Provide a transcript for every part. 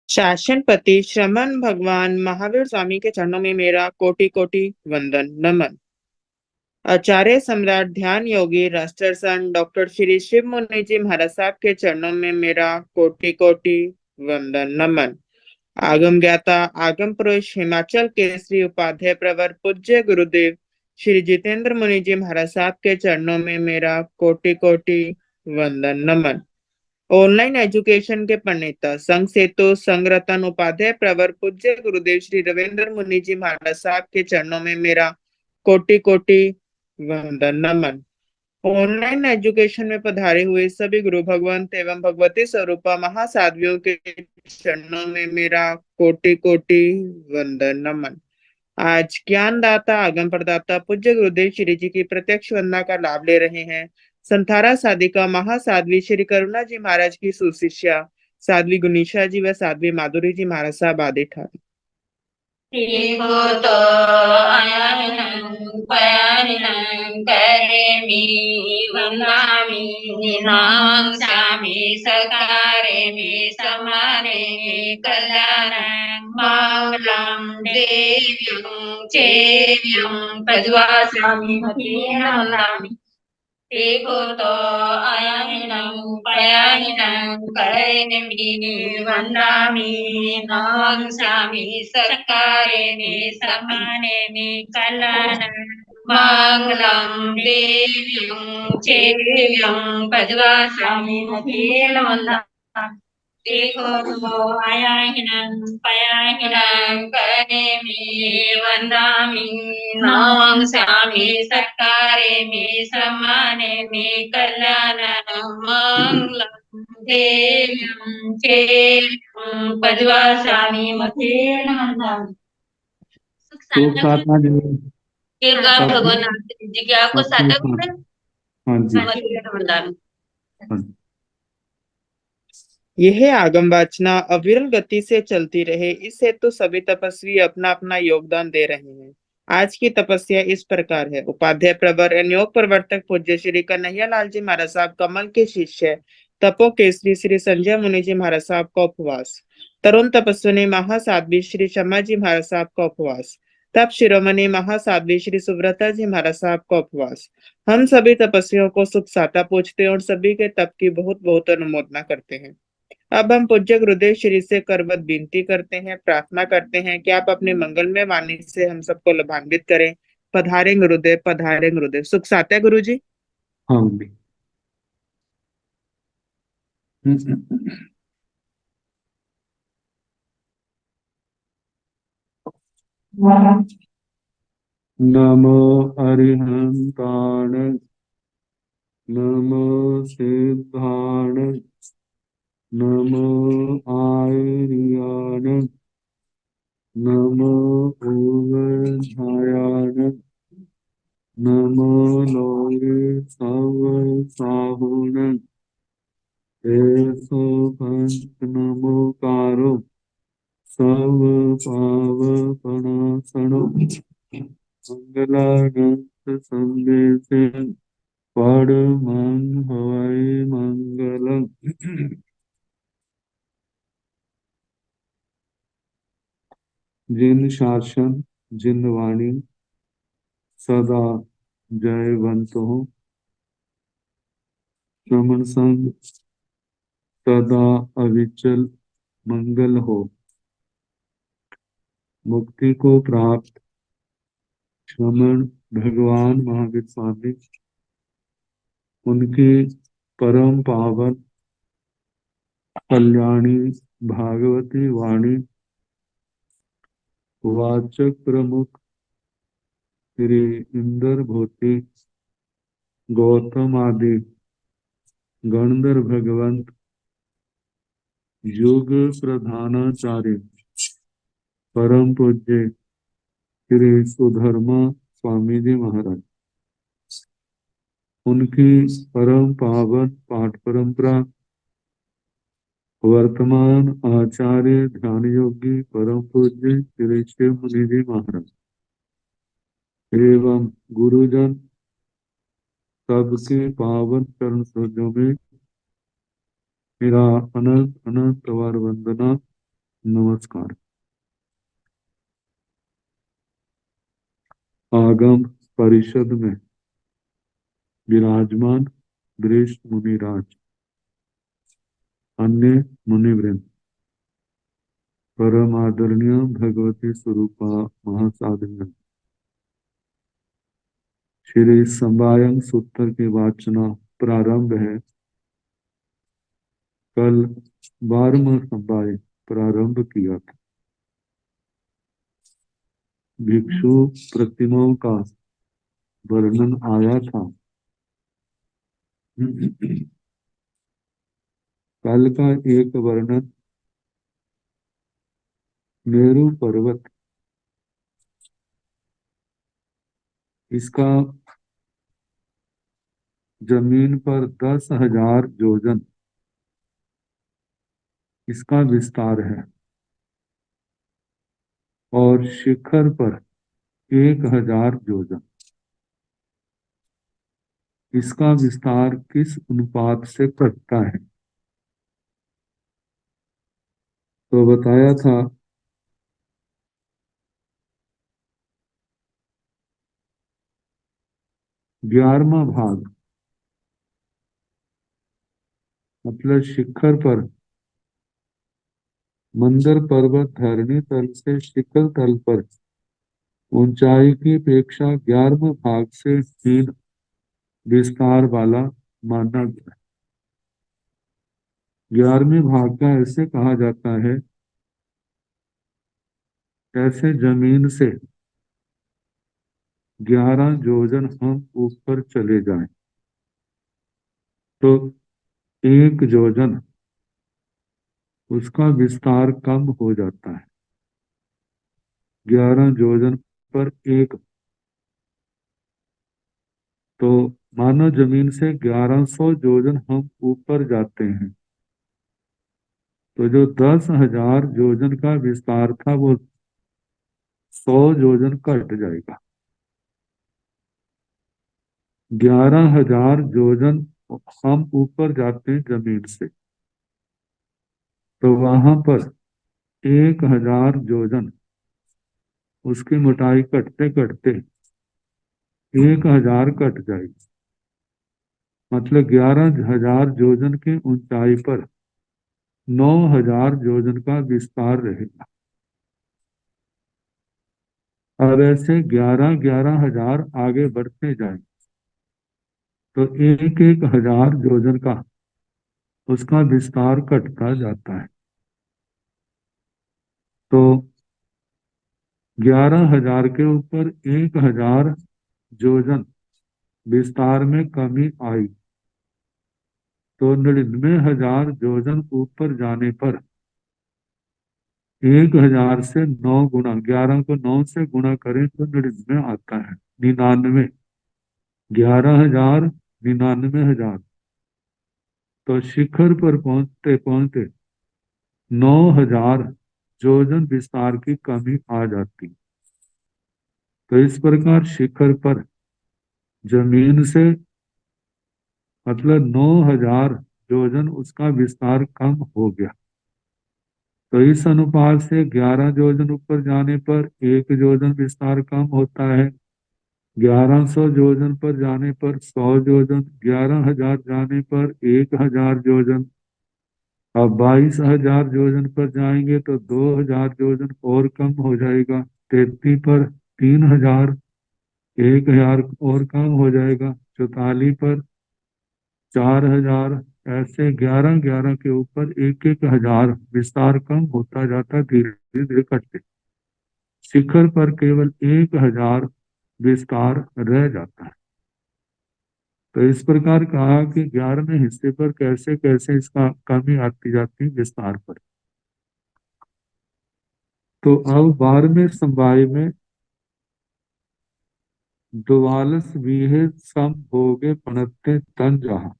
शासनपति श्रमण भगवान महावीर स्वामी के चरणों में मेरा कोटि कोटि वंदन नमन। आचार्य सम्राट ध्यान योगी राष्ट्रसंत डॉक्टर श्री शिव मुनि जी महाराज साहब के चरणों में मेरा कोटि कोटि वंदन नमन। आगम ज्ञाता आगम पुरुष हिमाचल केसरी उपाध्याय प्रवर पूज्य गुरुदेव श्री जितेंद्र मुनि जी महाराज साहब के चरणों में मेरा कोटि कोटि वंदन नमन। ऑनलाइन एजुकेशन के प्रणेता संघ सेतु संघ रतन उपाध्याय प्रवर पूज्य गुरुदेव श्री रविंद्र मुनि जी महाराज साहब के चरणों में मेरा कोटि कोटि वंदन नमन। ऑनलाइन एजुकेशन में पधारे हुए सभी गुरु भगवंत एवं भगवती स्वरूपा महासाध्वियों के चरणों में मेरा कोटि कोटि वंदन नमन। आज ज्ञानदाता आगम प्रदाता पूज्य गुरुदेव श्री जी की प्रत्यक्ष वंदना का लाभ ले रहे हैं संथारा साधिका महासाध्वी श्री करुणा जी महाराज की सुशिष्या साध्वी गुनीशा जी व साध्वी माधुरी जी महाराज साहब आदि ठाकुर। श्रीभूतो अयनं पयानिनं करेमि वन्दामि नमामि सकारेमि समानेमि कल्याणं मङ्गलं देव्यं चेव्यं पद्वासामि मतीन वन्दामि श्रीभूतो अयनं पयानिनं करेमि वन्दामि नमामि सत्कारेमि समानेमि कल्याणं मङ्गलं देव्यं चेव्यं पद्वासामि मतीन वन्दामि श्रीभूतो अयनं पयानिनं करेमि वन्दामि नमामि सत्कारेमि समानेमि कल्याणं मङ्गलं देव्यं चेव्यं पद्वासामि मतीन वन्दामि। सुख साधना जी भगवान जी की आपको साधक हाँ जी वरदान। यह आगम वाचना अविरल गति से चलती रहे इस हेतु सभी तपस्वी अपना अपना योगदान दे रहे हैं। आज की तपस्या इस प्रकार है। उपाध्याय प्रवर एवं योग प्रवर्तक पूज्य श्री कन्हैया लाल जी महाराज साहब कमल के शिष्य तपो केसरी श्री संजय मुनि जी महाराज साहब का उपवास। तरुण तपस्विनी महासाध्वी श्री शर्मा जी महाराज साहब का उपवास। तप शिरोमणि महासाध्वी श्री सुव्रता जी महाराज साहब का उपवास। हम सभी तपस्वियों को सुख साता पूछते हैं और सभी के तप की बहुत बहुत अनुमोदना करते हैं। अब हम पूज्य गुरुदेव श्री से करवत विनती करते हैं, प्रार्थना करते हैं कि आप अपने मंगलमय वाणी से हम सबको लाभान्वित करें। पधारे गुरुदेव, पधारे गुरुदेव। सुख सात्या गुरु जी। हाँ जी। नमो अरिहंताण नमो सिद्धाण नमो आर्याण नमो ओवधायाण नमो लोके सव साहुण एसो पंच नमोकारो सव पावपनासनो मंगलागत संदेशे परमं हवै मंगलम्। जिन शासन जिन वाणी सदा जयवंत हो, श्रमण संग सदा अविचल मंगल हो। मुक्ति को प्राप्त श्रमण भगवान महावीर स्वामी उनकी परम पावन कल्याणी भागवती वाणी वाचक प्रमुख श्री इंदर भोति गौतम आदि गणधर भगवंत योग प्रधानाचार्य परम पूज्य श्री सुधर्मा स्वामी जी महाराज उनकी परम पावन पाठ परंपरा वर्तमान आचार्य ध्यान योगी परम पूज्य श्री शिव मुनि जी महाराज एवं गुरुजन सबके पावन चरण सरोजों में मेरा अनंत अनंत बार वंदना नमस्कार। आगम परिषद में विराजमान वरिष्ठ मुनिराज, अन्य मुनिवृंद, परम आदरणीय भगवती स्वरूपा महासाधन, श्री संवायन सूत्र की वाचना प्रारंभ है। कल 12वां संवाय प्रारंभ किया था। भिक्षु प्रतिमाओं का वर्णन आया था। कल का एक वर्णन मेरू पर्वत, इसका जमीन पर 10,000 योजन इसका विस्तार है और शिखर पर 1,000 योजन। इसका विस्तार किस अनुपात से घटता है? तो बताया था 11वां भाग, मतलब शिखर पर मंदर पर्वत धरणी तल से शिखर तल पर ऊंचाई की अपेक्षा 11वें भाग से हीन विस्तार वाला माना गया। 11वें भाग का ऐसे कहा जाता है, ऐसे जमीन से 11 योजन हम ऊपर चले जाएं तो 1 योजन उसका विस्तार कम हो जाता है। 11 योजन पर 1, तो मानो जमीन से 1100 योजन हम ऊपर जाते हैं तो जो 10,000 योजन का विस्तार था वो 100 योजन घट जाएगा। 11,000 योजन हम ऊपर जाते हैं जमीन से, तो वहां पर 1,000 योजन उसकी मोटाई घटते घटते 1,000 घट जाएगी। मतलब 11,000 योजन की ऊंचाई पर 9,000 योजन का विस्तार रहेगा। अब ऐसे 11,000 आगे बढ़ते जाएंगे तो 1,000 योजन का उसका विस्तार घटता जाता है। तो 11,000 के ऊपर 1,000 योजन विस्तार में कमी आई तो 99,000 योजन ऊपर जाने पर 1,000 से 9 गुना, 11 को 9 से गुणा करें तो 99 आता है। 99, 11,000, 99,000, तो शिखर पर पहुंचते पहुंचते 9,000 योजन विस्तार की कमी आ जाती। तो इस प्रकार शिखर पर जमीन से मतलब 9,000 योजन उसका विस्तार कम हो गया। तो इस अनुपात से 11 योजन ऊपर जाने पर 1 योजन विस्तार कम होता है। 1100 योजन पर जाने पर 100 योजन, 11,000 जाने पर 1,000 योजन। अब 22,000 योजन पर जाएंगे तो 2,000 योजन और कम हो जाएगा। 33 पर 3,000, 1,000 और कम हो जाएगा। 44 पर 4,000, ऐसे 11,11 के ऊपर 1,000 विस्तार कम होता जाता, धीरे धीरे घटते। शिखर पर केवल 1,000 विस्तार रह जाता है। तो इस प्रकार कहा कि 11वें हिस्से पर कैसे कैसे इसका कमी आती जाती है विस्तार पर। तो अब 12वें संवाय में द्वालस वीहे संभोगे पनत्ते तन जहा,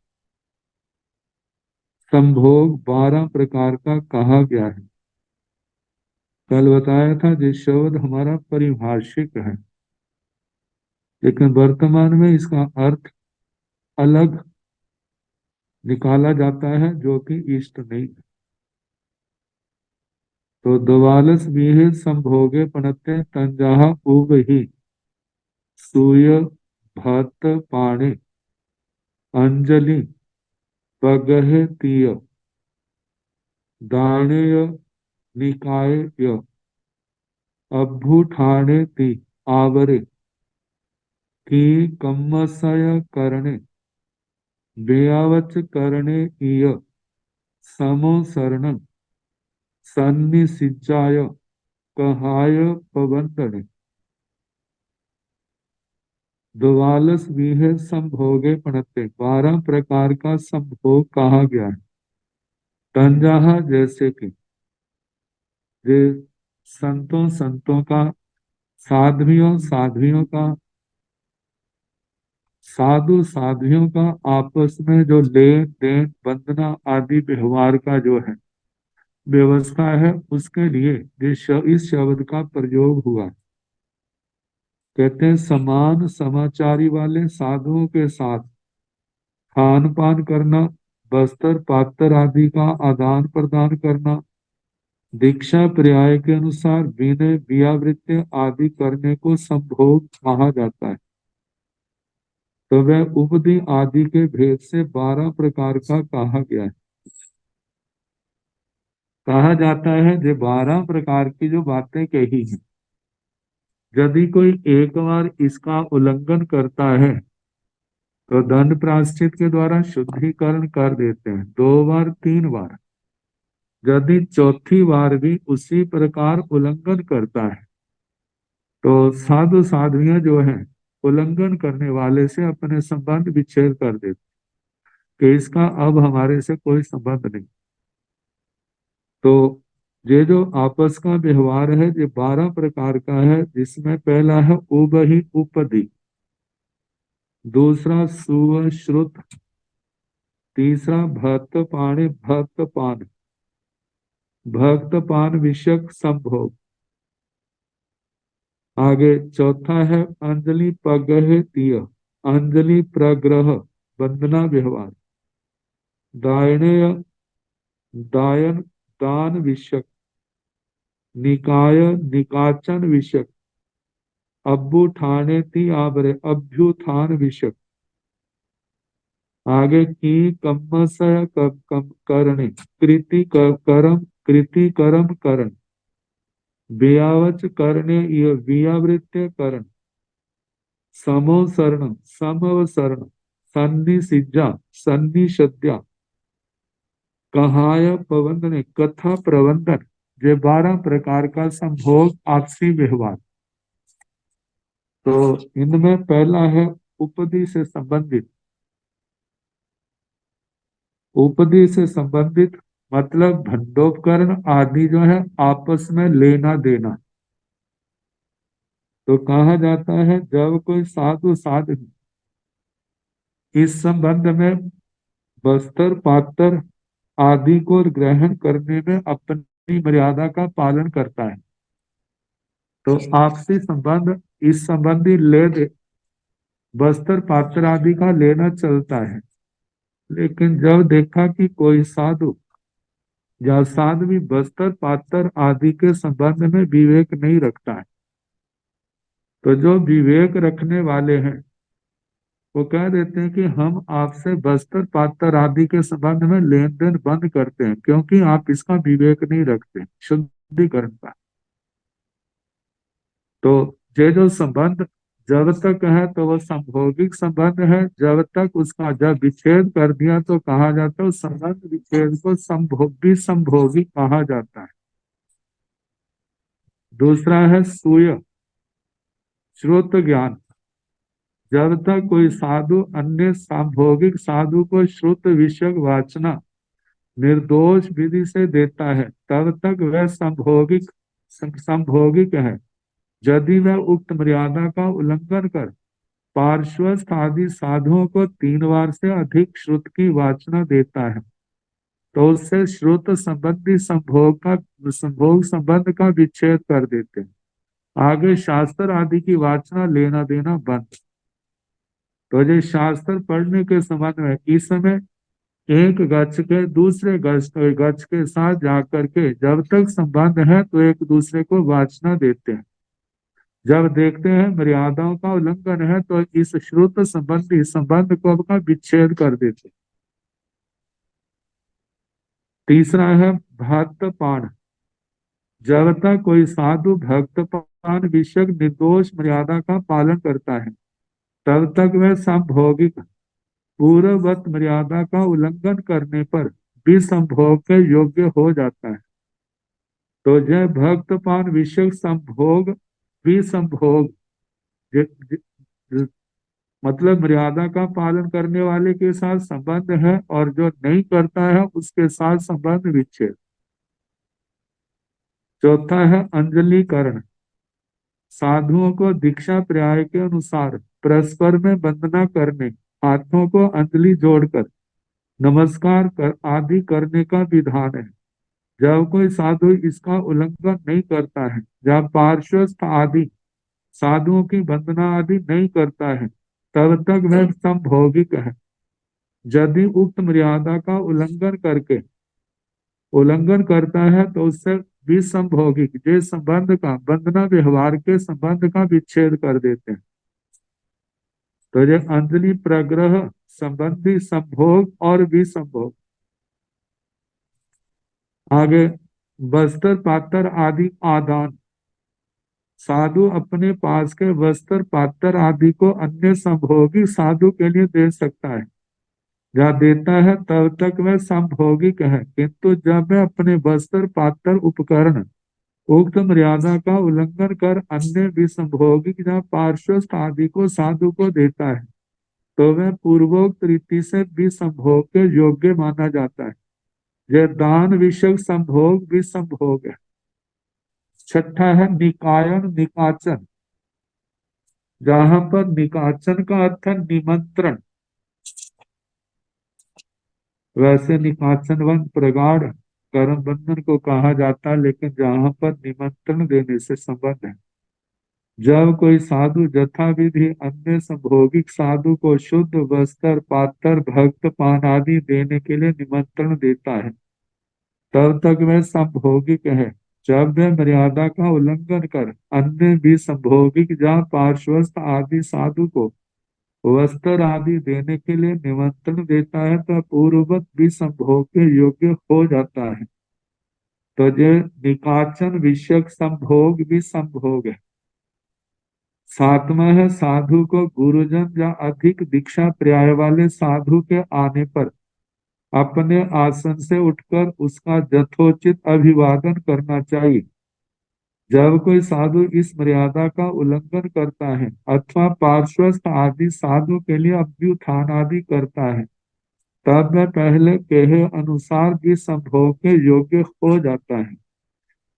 संभोग 12 प्रकार का कहा गया है। कल बताया था ये शब्द हमारा परिभाषिक है, लेकिन वर्तमान में इसका अर्थ अलग निकाला जाता है जो कि इष्ट नहीं है। तो द्वालस विहे संभोगे पणते तंजाह उब ही सूय भत पाणे अंजलि पगहे तीय दाणेय निकाय अभ्युठाणे ती आवरे की कम्मसय करणे बेयावच करणे इय समो शरण सन्निसिजाय कहाय पवंतने द्वालस विहे संभोगे पणते 12 प्रकार का संभोग कहा गया है। तंजाहा जैसे कि जे संतों संतों का साध्वियों साध्वियों का साधु साध्वियों का आपस में जो लेन देन वंदना आदि व्यवहार का जो है व्यवस्था है उसके लिए इस शब्द का प्रयोग हुआ। कहते हैं समान समाचारी वाले साधुओं के साथ खान पान करना, वस्त्र पात्र आदि का आदान प्रदान करना, दीक्षा पर्याय के अनुसार विनय व्यावृत्ति आदि करने को संभोग कहा जाता है। तो वह उपदि आदि के भेद से 12 प्रकार का कहा गया है। कहा जाता है जो 12 प्रकार की जो बातें कही हैं, यदि कोई एक बार इसका उल्लंघन करता है तो दंड प्रायश्चित के द्वारा शुद्धिकरण कर देते हैं 2 बार 3 बार। यदि चौथी बार भी उसी प्रकार उल्लंघन करता है तो साधु साध्वियां जो है उल्लंघन करने वाले से अपने संबंध विच्छेद कर देते कि इसका अब हमारे से कोई संबंध नहीं। तो ये जो आपस का व्यवहार है ये 12 प्रकार का है, जिसमें पहला है उबहि उपदि, दूसरा सुश्रुत, तीसरा भक्त पाणे भक्त पान, भक्त पान विषयक संभोग। आगे चौथा है अंजलि पगह तीय, अंजलि प्रग्रह वंदना व्यवहार, दायनेय दायन दान विषयक, निकाय निकाचन विषयक, अभ्युठाने ती आवरे अभ्युत्थान विषयक। आगे की कम्मसय करणे कृति कर्म करण, व्यावच करणे यह व्यावृत्य करण, समो शरण समव शरण, सन्निसिजा सन्निषद्या, कहाय प्रबंधन कथा प्रबंधन। ये 12 प्रकार का संभोग आपसी व्यवहार। तो इनमें पहला है उपदि से संबंधित। उपदि से संबंधित मतलब भंडोपकरण आदि जो है आपस में लेना देना। तो कहा जाता है जब कोई साधु साधु इस संबंध में वस्त्र पात्र आदि को ग्रहण करने में अपनी मर्यादा का पालन करता है तो आपसी संबंध इस संबंधी ले दे वस्त्र पात्र आदि का लेना चलता है। लेकिन जब देखा कि कोई साधु या साध्वी वस्त्र पात्र आदि के संबंध में विवेक नहीं रखता है तो जो विवेक रखने वाले हैं वो कह देते हैं कि हम आपसे वस्त्र पात्र आदि के संबंध में लेन देन बंद करते हैं क्योंकि आप इसका विवेक नहीं रखते शुद्धिकरण का। तो ये जो संबंध जब तक है तो वो संभोगिक संबंध है, जब तक उसका जब विच्छेद कर दिया तो कहा जाता है उस संबंध विच्छेद को संभोगी संभोगी कहा जाता है। दूसरा है सूय श्रुत ज्ञान। जब तक कोई साधु अन्य संभोगिक साधु को श्रुत विषय वाचना निर्दोष विधि से देता है तब तक वह संभोगिक है। यदि वह उक्त मर्यादा का उल्लंघन कर पार्श्वस्थ आदि साधुओं को 3 बार से अधिक श्रुत की वाचना देता है तो उससे श्रुत संबंधी संभोग संबंध का विच्छेद कर देते हैं। आगे शास्त्र आदि की वाचना लेना देना बंद। तो ये शास्त्र पढ़ने के संबंध में इस समय एक गच्छ के दूसरे गच्छ के साथ जाकर के जब तक संबंध है तो एक दूसरे को वाचना देते हैं। जब देखते हैं मर्यादाओं का उल्लंघन है तो इस श्रुत संबंधी संबंध को अपना विच्छेद कर देते हैं। तीसरा है भक्तपान। जब तक कोई साधु भक्तपान विषयक निर्दोष मर्यादा का पालन करता है तब तक वह संभोगिक पूर्ववत मर्यादा का उल्लंघन करने पर भी संभोग के योग्य हो जाता है। तो यह भक्तपान विषयक संभोग भी संभोग ज- ज- ज- मतलब मर्यादा का पालन करने वाले के साथ संबंध है और जो नहीं करता है उसके साथ संबंध विच्छेद। चौथा है अंजलिकरण। साधुओं को दीक्षा पर्याय के अनुसार परस्पर में वंदना करने, हाथों को अंजलि जोड़कर नमस्कार कर आदि करने का विधान है। जब कोई साधु इसका उल्लंघन नहीं करता है, जब पार्श्वस्थ आदि साधुओं की वंदना आदि नहीं करता है, तब तक वह संभोगिक है। यदि उक्त मर्यादा का उल्लंघन करता है तो उससे विसंभोगिक जे संबंध का वंदना व्यवहार के संबंध का विच्छेद कर देते हैं। तो ये अंजलि प्रग्रह संबंधी संभोग और विसंभोग। आगे वस्त्र पात्र आदि आदान। साधु अपने पास के वस्त्र पात्र आदि को अन्य संभोगी साधु के लिए दे सकता है। जब देता है तब तक वह संभोगिक है, किंतु जब वह अपने वस्त्र पात्र उपकरण उक्त मर्यादा का उल्लंघन कर अन्य विसंभोगिक या पार्श्वस्थ आदि को साधु को देता है तो वह पूर्वोक्त रीति से विसंभोग के योग्य माना जाता है। यह दान विषयक संभोग विसंभोग है। छठा है निकायन निकाचन। जहां पर निकाचन का अर्थ है निमंत्रण, वैसे निकाचन वन प्रगाढ़ कर्म बंधन को कहा जाता है, लेकिन जहां पर निमंत्रण देने से संबंध है। जब कोई साधु यथा विधि अन्य संभोगिक साधु को शुद्ध वस्त्र पात्र भक्त पान आदि देने के लिए निमंत्रण देता है तब तक वह संभोगिक है। जब वह मर्यादा का उल्लंघन कर अन्य भी संभोगिक या पार्श्वस्थ आदि साधु को वस्त्र आदि देने के लिए निमंत्रण देता है तो पूर्ववत भी संभोग के योग्य हो जाता है। तो ये निकाचन विषयक संभोग भी संभोग है। सातवां है साधु को गुरुजन या अधिक दीक्षा पर्याय वाले साधु के आने पर अपने आसन से उठकर उसका यथोचित अभिवादन करना चाहिए। जब कोई साधु इस मर्यादा का उल्लंघन करता है अथवा पार्श्वस्थ आदि साधु के लिए अभ्युत्थान आदि करता है तब वह पहले कहे अनुसार भी संभोग के योग्य हो जाता है।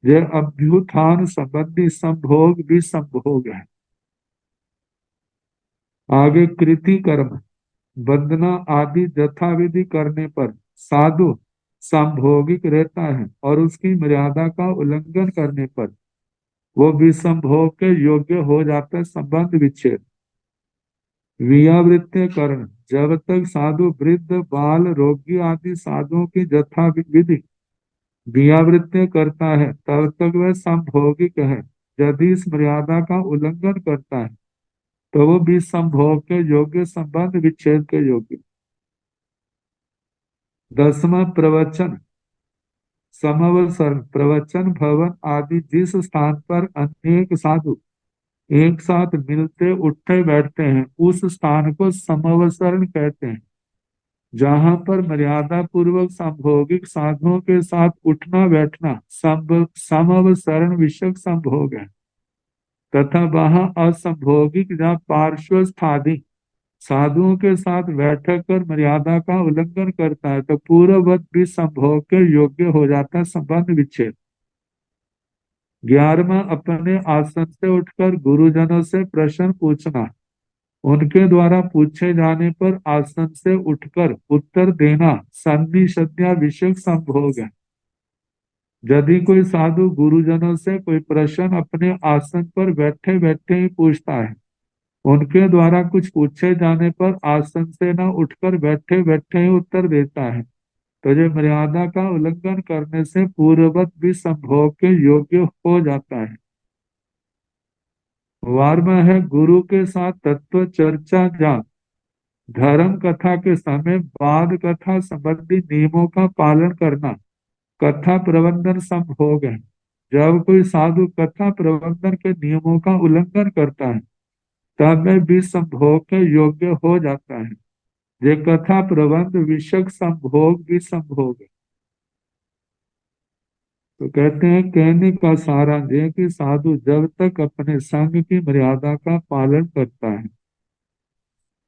यह अभ्युत्थान संबंधी संभोग भी संभोग है। आगे कृति कर्म। वंदना आदि यथाविधि करने पर साधु संभोगिक रहता है और उसकी मर्यादा का उल्लंघन करने पर वो विसंभोग के योग्य हो जाता है। संबंध विच्छेद। वियावृत्य करण। जब तक साधु वृद्ध बाल रोगी आदि साधुओं की यथाविधि वियावृत्य करता है तब तक वह संभोगिक है। यदि इस मर्यादा का उल्लंघन करता है तो वो भी संभोग के योग्य संबंध विच्छेद के योग्य। दसवां प्रवचन समवसर। प्रवचन भवन आदि जिस स्थान पर अनेक साधु एक साथ मिलते उठते बैठते हैं उस स्थान को समवसरण कहते हैं। जहां पर मर्यादा पूर्वक संभोगिक साधुओं के साथ उठना बैठना समवसरण विषयक संभोग है तथा वहां असंभोगिक या पार्श्वस्थ आदि साधुओं के साथ बैठक कर मर्यादा का उल्लंघन करता है तो पूर्ववत भी संभोग के योग्य हो जाता है। संबंध विच्छेद। 11वां अपने आसन से उठकर गुरुजनों से प्रश्न पूछना। उनके द्वारा पूछे जाने पर आसन से उठकर उत्तर देना संधि संज्ञा विषयक संभोग है। यदि कोई साधु गुरुजनों से कोई प्रश्न अपने आसन पर बैठे बैठे ही पूछता है उनके द्वारा कुछ पूछे जाने पर आसन से न उठकर बैठे बैठे ही उत्तर देता है। तो ये मर्यादा का उल्लंघन करने से पूर्ववत भी संभोग के योग्य हो जाता है। वार्म है गुरु के साथ तत्व चर्चा जा धर्म कथा के समय बाद कथा संबंधी नियमों का पालन करना कथा प्रबंधन संभोग है। जब कोई साधु कथा प्रबंधन के नियमों का उल्लंघन करता है तब में भी संभोग के योग्य हो जाता है। ये कथा प्रबंध विषयक संभोग भी संभोग है। तो कहते हैं कहने का सारांश ये कि साधु जब तक अपने संग की मर्यादा का पालन करता है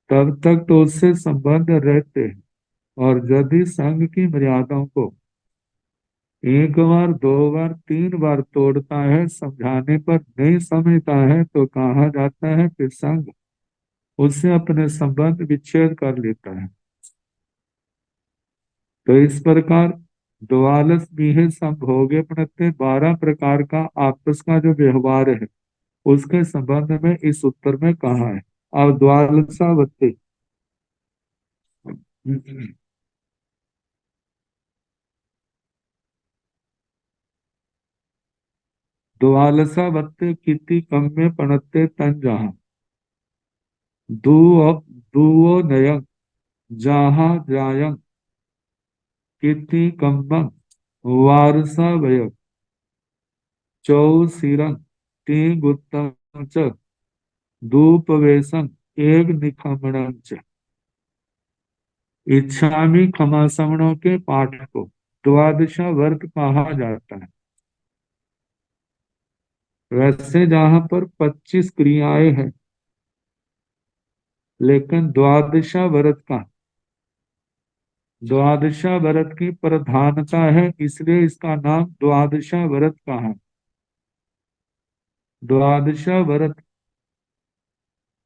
तब तक तो उससे संबंध रहते हैं, और यदि संघ की मर्यादाओं को एक बार दो बार तीन बार तोड़ता है, समझाने पर नहीं समझता है, तो कहा जाता है कि संघ उससे अपने संबंध विच्छेद कर लेता है। तो इस प्रकार द्वालस बीहे संभोगे अपने 12 प्रकार का आपस का जो व्यवहार है उसके संबंध में इस उत्तर में कहा है। अब द्वालसावत्ति द्वालसावत्ते किति कम्मे पणत्ते तन जहा दुओ दुओ नयं जहा जायं किति कम्मं वारसा चौसिरं ती गुत्तम च धूपवेशं एक निखमणं च। इच्छामि खमासवणों के पाठ को द्वादशा वर्त कहा जाता है। वैसे जहां पर 25 क्रियाएं हैं लेकिन द्वादशा व्रत की प्रधानता है, इसलिए इसका नाम द्वादशा व्रत कहा। द्वादशा व्रत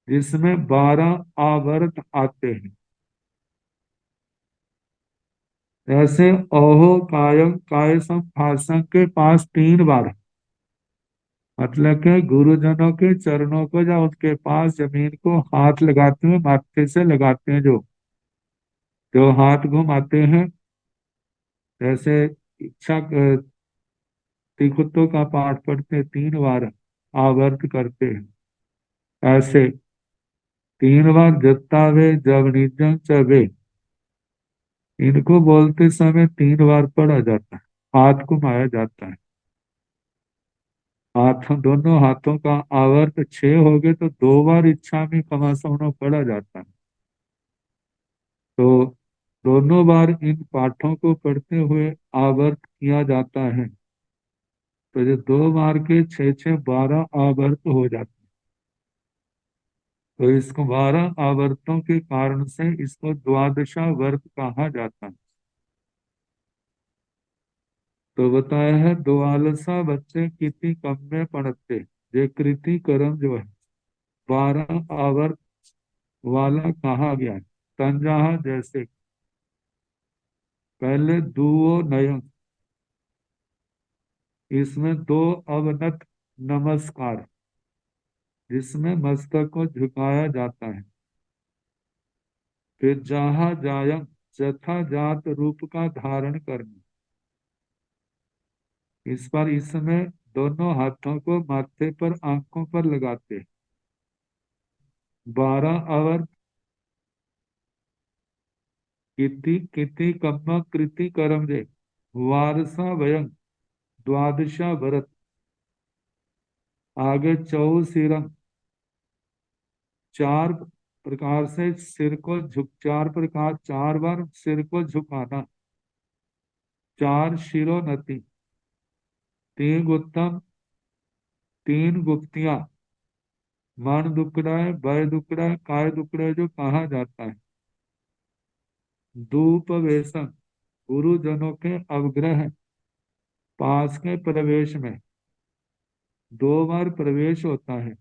जिसमें 12 आवर्त आते हैं। ऐसे ओहो कायम काय संभाषण के पास 3 बार, मतलब के गुरुजनों के चरणों को या उनके पास जमीन को हाथ लगाते हुए माथे से लगाते हैं, जो हाथ घुमाते हैं, जैसे इच्छा तिकुत्तों का पाठ पढ़ते 3 बार आवर्त करते हैं। ऐसे 3 बार जत्तावे जब निजं चबे, इनको बोलते समय 3 बार पढ़ा जाता है, हाथ घुमाया जाता है। दोनों हाथों का आवर्त 6 हो गए तो 2 बार इच्छा में कमासवनो पढ़ा जाता है। तो दोनों बार इन पाठों को पढ़ते हुए आवर्त किया जाता है, तो जो 2 बार के 6 6 12 आवर्त हो जाते हैं। तो इसको 12 आवर्तों के कारण से इसको द्वादशा वर्त कहा जाता है। तो बताया है द्वालसा बच्चे कितनी कम में पढ़ते, ये कृति कर्म जो है 12 आवर्त वाला कहा गया है। तंजाहा जैसे पहले दुओ नयन, इसमें 2 अवनत नमस्कार, जिसमें मस्तक को झुकाया जाता है। फिर जहा जायम जथा जात रूप का धारण करना, इस पर इसमें दोनों हाथों को माथे पर आंखों पर लगाते हैं। 12 अवर किति किति कम्मा कृति करम जे वारसा वयं द्वादशा भरत। आगे चौ सिरम, 4 प्रकार से सिर को झुक 4 प्रकार 4 बार सिर को झुकाना। 4 शिरोनति, 3 उत्तम, 3 गुप्तियां, मन दुकड़ा, भय दुकड़ा, काय दुकड़ा जो कहा जाता है। धूप वेशन, गुरुजनों के अवग्रह पास के प्रवेश में 2 बार प्रवेश होता है।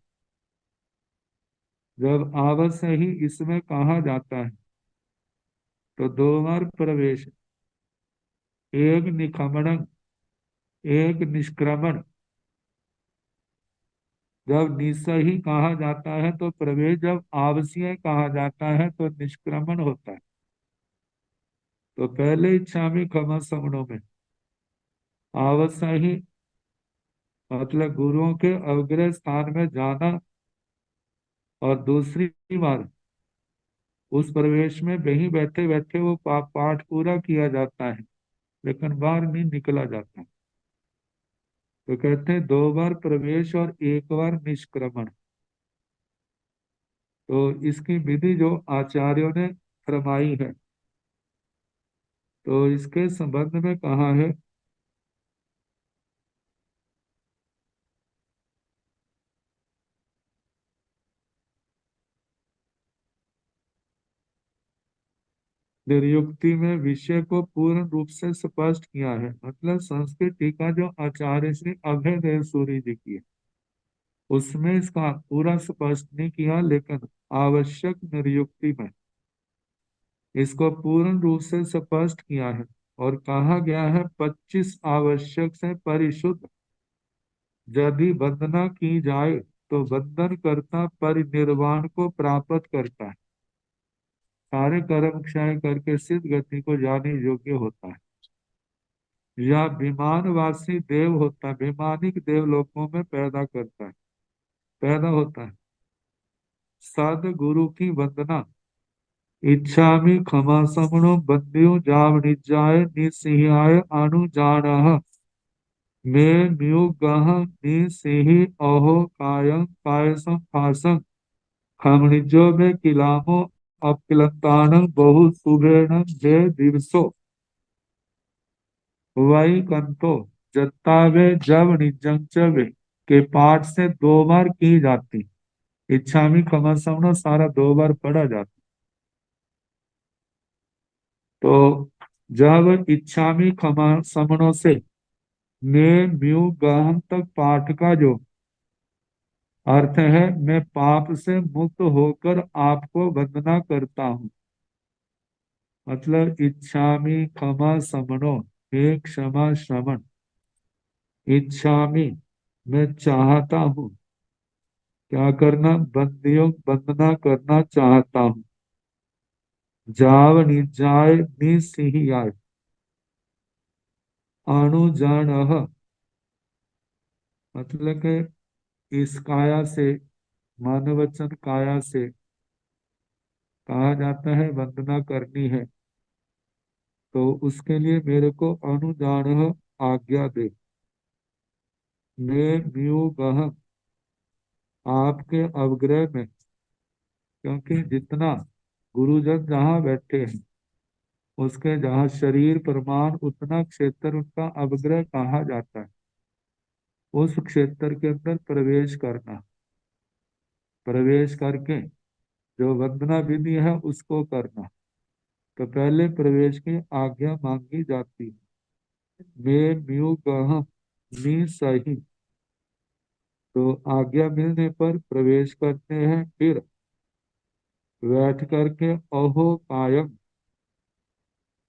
जब आवत से ही इसमें कहा जाता है तो 2 बार प्रवेश, एक निखमणन, एक निष्क्रमण। जब निस्सही कहा जाता है तो प्रवेश, जब आवश्य कहा जाता है तो निष्क्रमण होता है। तो पहले इच्छामि खमा समणों में आवश्य मतलब गुरुओं के अवग्रह स्थान में जाना, और दूसरी बार उस प्रवेश में वहीं बैठे बैठे वो पाठ पूरा किया जाता है, लेकिन बाहर नहीं निकला जाता। तो कहते हैं 2 बार प्रवेश और 1 बार निष्क्रमण। तो इसकी विधि जो आचार्यों ने फरमाई है, तो इसके संबंध में कहा है, निर्युक्ति में विषय को पूर्ण रूप से स्पष्ट किया है। मतलब संस्कृत टीका जो आचार्य श्री अभय देव सूरी जी की है, उसमें इसका पूरा स्पष्ट नहीं किया, लेकिन आवश्यक निर्युक्ति में इसको पूर्ण रूप से स्पष्ट किया है। और कहा गया है 25 आवश्यक से परिशुद्ध यदि वंदना की जाए तो वंदन करता परिनिर्वाण को प्राप्त करता है, सारे कर्म क्षय करके सिद्ध गति को जाने योग्य होता है। या विमानवासी देव होता है, विमानिक देवलोकों में पैदा करता है, पैदा होता है। सद गुरु की वंदना इच्छामि क्षमा समणो बंदियो जाव निजाय निसिहाय अनुजानः मैं म्यु गह निसिहि अहो कायं कायसं फासं खमनिजो में किलामो अपकिलंतानं बहु सुभेण जे दिवसो वही कंतो जत्तावे जब निजंचवे के पाठ से 2 बार की जाती। इच्छामी क्षमा समणो सारा 2 बार पढ़ा जाता। तो जब इच्छामी क्षमा समणों से मैं म्यू गहन तक पाठ का जो अर्थ है, मैं पाप से मुक्त होकर आपको वंदना करता हूँ। मतलब इच्छामी क्षमा समणो, हे क्षमा श्रवण, इच्छामी मैं चाहता हूँ, क्या करना, बंदियों वंदना करना चाहता हूँ। जाव निजाय निसिहियाय अणुजान, मतलब कि इस काया से, मानव वचन काया से कहा जाता है वंदना करनी है, तो उसके लिए मेरे को अनुजान आज्ञा दे। मैं म्यू गह आपके अवग्रह में, क्योंकि जितना गुरुजन जहाँ बैठे हैं उसके जहाँ शरीर प्रमाण उतना क्षेत्र उनका अवग्रह कहा जाता है। उस क्षेत्र के अंदर प्रवेश करना, प्रवेश करके जो वंदना विधि है उसको करना। तो पहले प्रवेश की आज्ञा मांगी जाती है। मैं म्यू गह मी सही, तो आज्ञा मिलने पर प्रवेश करते हैं। फिर बैठ करके अहो कायम,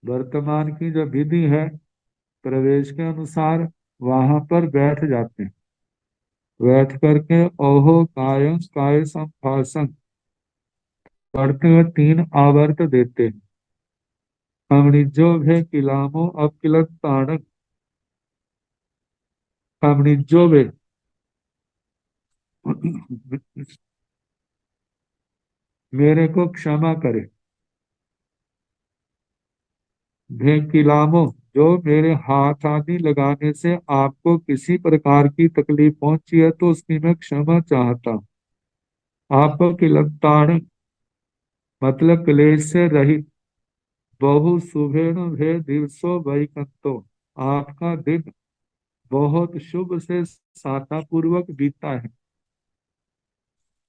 वर्तमान की जो विधि है प्रवेश के अनुसार वहां पर बैठ जाते हैं। बैठ करके ओहो कायम काय संभाषण पढ़ते हुए 3 आवर्त देते हैं। खमनिजो भे किलामो अपकिलत ताड़क, खमनिजो भे मेरे को क्षमा करे, भे किलामो जो मेरे हाथ आदि लगाने से आपको किसी प्रकार की तकलीफ पहुंची है तो उसकी मैं क्षमा चाहता हूँ। आपको किलताड़ मतलब क्लेश से रहित, बहु सुभेण भे दिवसो वैकंतो, आपका दिन बहुत शुभ से साता पूर्वक बीता है।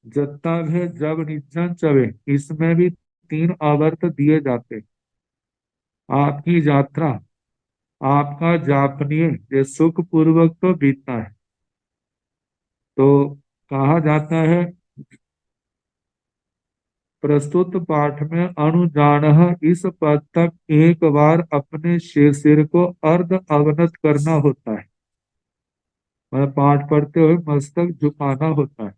जत्ता भे जब निजन चवे, इसमें भी 3 आवर्त दिए जाते। आपकी यात्रा, आपका जापनीय ये सुख पूर्वक तो बीतता है। तो कहा जाता है प्रस्तुत पाठ में अनुजान, इस पद तक 1 बार अपने सिर को अर्ध अवनत करना होता है। मतलब पाठ पढ़ते हुए मस्तक झुकाना होता है।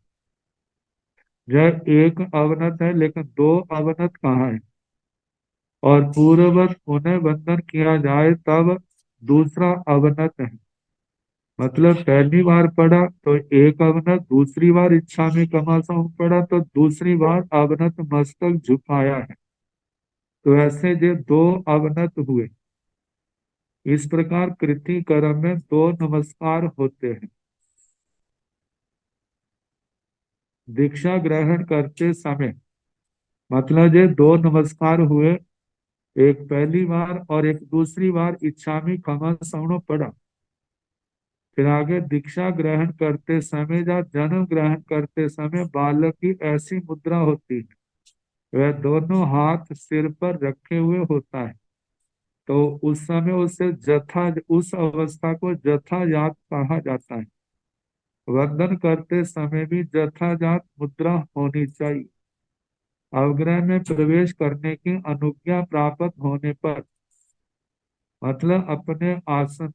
जब एक अवनत है लेकिन दो अवनत कहाँ है, और पूर्ववत उन्हें वंदन किया जाए तब दूसरा अवनत है। मतलब पहली बार पढ़ा तो एक अवनत, दूसरी बार इच्छा में कमासा पढ़ा तो दूसरी बार अवनत मस्तक झुकाया है। तो ऐसे जो दो अवनत हुए, इस प्रकार कृति कर्म में दो नमस्कार होते हैं। दीक्षा ग्रहण करते समय मतलब ये दो नमस्कार हुए, एक पहली बार और एक दूसरी बार इच्छामी खमा सवणो पड़ा। फिर आगे दीक्षा ग्रहण करते समय या जन्म ग्रहण करते समय बालक की ऐसी मुद्रा होती है, वह दोनों हाथ सिर पर रखे हुए होता है। तो उस समय उसे जथा, उस अवस्था को जथाजात कहा जाता है। वंदन करते समय भी जथाजात मुद्रा होनी चाहिए। अवग्रह में प्रवेश करने की अनुज्ञा प्राप्त होने पर मतलब अपने आसन,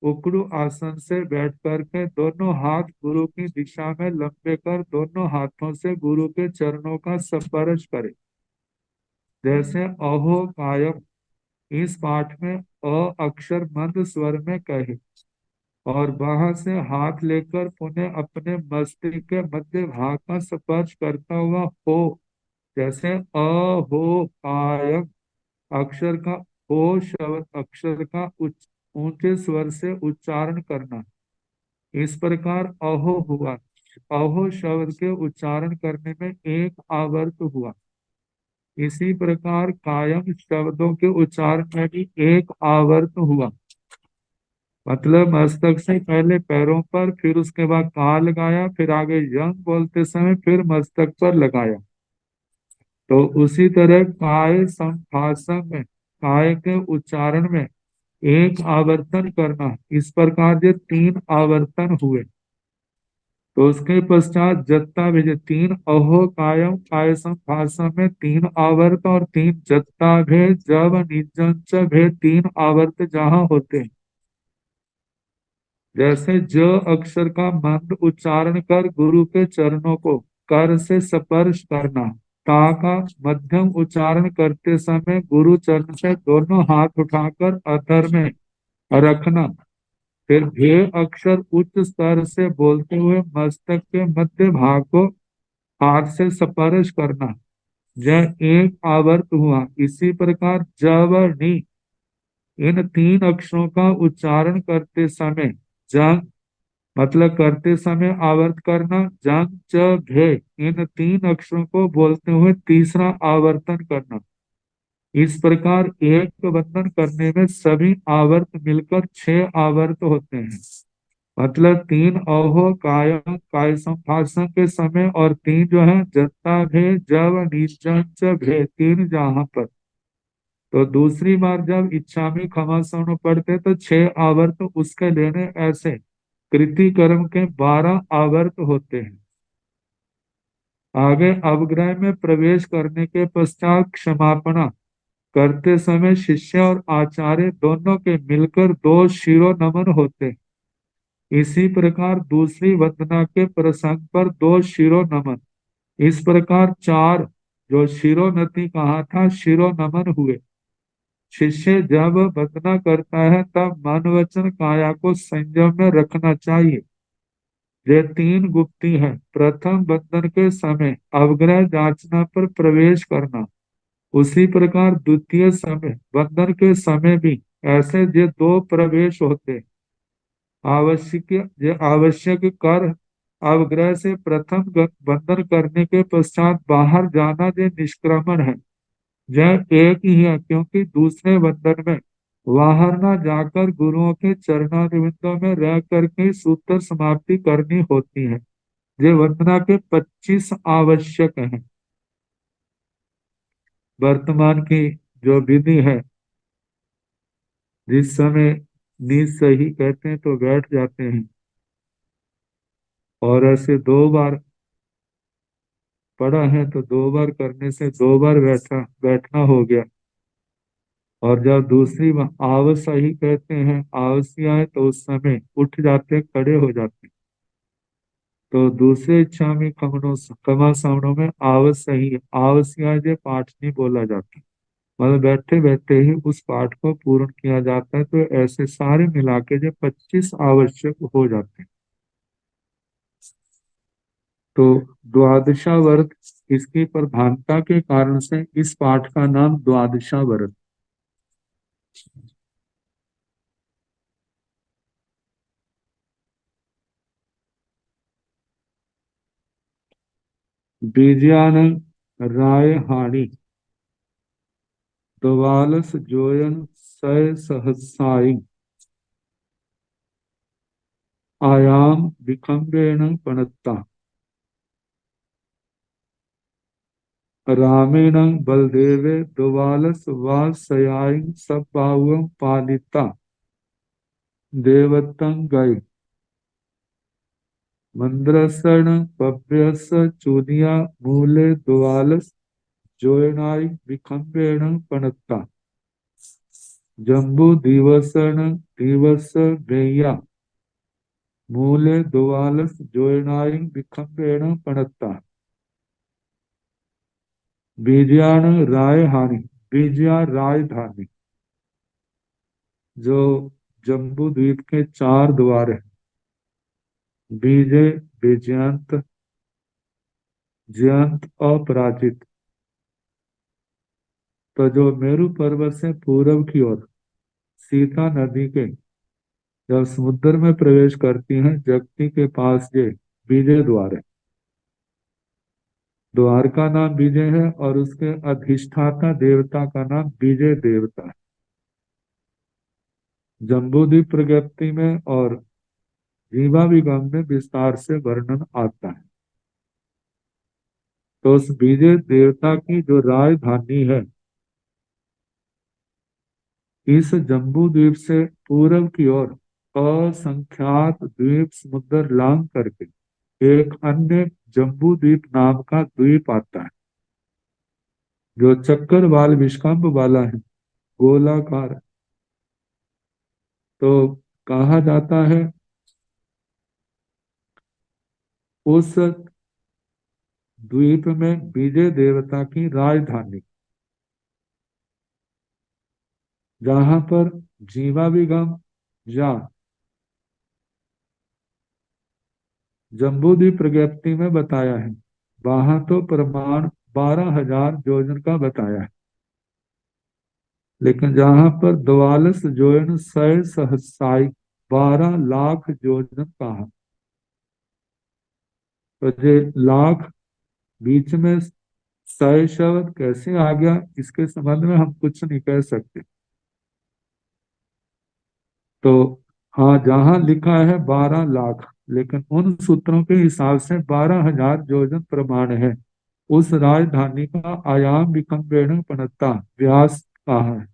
उकड़ू आसन से बैठ करके दोनों हाथ गुरु की दिशा में लंबे कर दोनों हाथों से गुरु के चरणों का स्पर्श करे। जैसे अहो कायम, इस पाठ में अ अक्षर मंद स्वर में कहे और वहां से हाथ लेकर पुनः अपने मस्तिष्क के मध्य भाग का स्पर्श करता हुआ हो। जैसे अ हो कायम अक्षर का ओ शब्द अक्षर का ऊंचे स्वर से उच्चारण करना। इस प्रकार अहो हुआ। अहो शब्द के उच्चारण करने में एक आवर्त हुआ। इसी प्रकार कायम शब्दों के उच्चारण में भी एक आवर्त हुआ। मतलब मस्तक से पहले पैरों पर, फिर उसके बाद का लगाया, फिर आगे यंग बोलते समय फिर मस्तक पर लगाया। तो उसी तरह काय संभाषण में काय के उच्चारण में एक आवर्तन करना। इस प्रकार जो तीन आवर्तन हुए। तो उसके पश्चात जत्ता भेजे तीन अहो कायम काय संभाषण में तीन आवर्त और तीन जत्ता भेद जब निजंच भेद तीन आवर्त जहाँ होते हैं। जैसे ज अक्षर का मंद उच्चारण कर गुरु के चरणों को कर से स्पर्श करना। ता का मध्यम उच्चारण करते समय गुरु चरण से दोनों हाथ उठाकर अधर में रखना। फिर भे अक्षर उच्च स्तर से बोलते हुए मस्तक के मध्य भाग को हाथ से स्पर्श करना। यह एक आवर्त हुआ। इसी प्रकार जव नी, इन तीन अक्षरों का उच्चारण करते समय जंग मतलब करते समय आवर्त करना। जंग च भे, इन तीन अक्षरों को बोलते हुए तीसरा आवर्तन करना। इस प्रकार एक बंधन करने में सभी आवर्त मिलकर 6 आवर्त होते हैं। मतलब तीन अहो कायम काय संभाषण के समय और तीन जो है जत्ता भे जब निजंच भे तीन जहां पर। तो दूसरी बार जब इच्छा में क्षमा सवर्ण पढ़ते तो 6 आवर्त उसके लेने। ऐसे कृति कर्म के 12 आवर्त होते हैं। आगे अवग्रह में प्रवेश करने के पश्चात क्षमापना करते समय शिष्य और आचार्य दोनों के मिलकर 2 शिरोनमन होते हैं। इसी प्रकार दूसरी वंदना के प्रसंग पर 2 शिरोनमन। इस प्रकार 4 जो शिरोन्नति कहा था शिरोनमन हुए। शिष्य जब वंदना करता है तब मन वचन काया को संयम में रखना चाहिए। ये 3 गुप्ती है। प्रथम वंदन के समय अवग्रह जांचना पर प्रवेश करना। उसी प्रकार द्वितीय समय वंदन के समय भी ऐसे ये 2 प्रवेश होते। आवश्यक ये आवश्यक कर अवग्रह से प्रथम वंदन करने के पश्चात बाहर जाना ये निष्क्रमण है। यह एक ही है क्योंकि दूसरे वंदन में बाहर न जाकर गुरुओं के चरणारविंदों में रह करके सूत्र समाप्ति करनी होती है। ये वंदना के 25 आवश्यक हैं। वर्तमान की जो विधि है, जिस समय नींद सही कहते हैं तो बैठ जाते हैं और ऐसे 2 बार पढ़ा है तो 2 बार करने से 2 बार बैठना हो गया। और जब दूसरी आवस ही कहते हैं, आवसिया है, तो उस समय उठ जाते, खड़े हो जाते। तो दूसरे इच्छा में खमा सामनों में आवश्य आवश्या जे पाठ नहीं बोला जाता, मतलब बैठे बैठे ही उस पाठ को पूर्ण किया जाता है। तो ऐसे सारे मिला के जो 25 आवश्यक हो जाते हैं। तो द्वादशा व्रत, इसकी प्रधानता के कारण से इस पाठ का नाम द्वादशा व्रत। बीजानंद राय हानि द्वालस जोयन सय सहसाई आयाम विखंबेन पणत्ता रामेण बलदेवे द्वालस वासयाई सब पालिता देवतं गए मंद्रसण पभ्यस चूनिया मूले द्वालस जोयनाई विखंबेन पणत्ता जम्बू दिवसण दिवस बेया मूले द्वालस जोयनाई विखंबेन पणत्ता बीजान राय हानि, बीजिया राजधानी, जो जम्बू द्वीप के 4 द्वार हैं। बीजे बेजयंत, जयंत अपराजित। तो जो मेरु पर्वत से पूर्व की ओर सीता नदी के जब समुद्र में प्रवेश करती हैं, जगती के पास ये विजय द्वार है। द्वार का नाम विजय है और उसके अधिष्ठाता देवता का नाम विजय देवता है। जम्बूद्वीप प्रज्ञप्ति में और जीवाभिगम में विस्तार से वर्णन आता है। तो उस विजय देवता की जो राजधानी है, इस जम्बू द्वीप से पूर्व की ओर असंख्यात द्वीप समुद्र लांग करके एक अन्य जम्बू द्वीप नाम का द्वीप आता है, जो चक्कर वाल विष्कंभ वाला है, गोलाकार है। तो कहा जाता है उस द्वीप में विजय देवता की राजधानी, जहां पर जीवाभिगम या जम्बूद्वीप प्रज्ञप्ति में बताया है, वहां तो प्रमाण 12,000 योजन का बताया है। लेकिन जहां पर द्वालस जोयन सय सहसाई 12 लाख योजन कहा, तो ये लाख बीच में सय शब्द कैसे आ गया, इसके संबंध में हम कुछ नहीं कह सकते। तो हाँ, जहां लिखा है 12 लाख, लेकिन उन सूत्रों के हिसाब से 12,000 योजन प्रमाण है। उस राजधानी का आयाम विखंबेन पणत्ता, व्यास कहा है।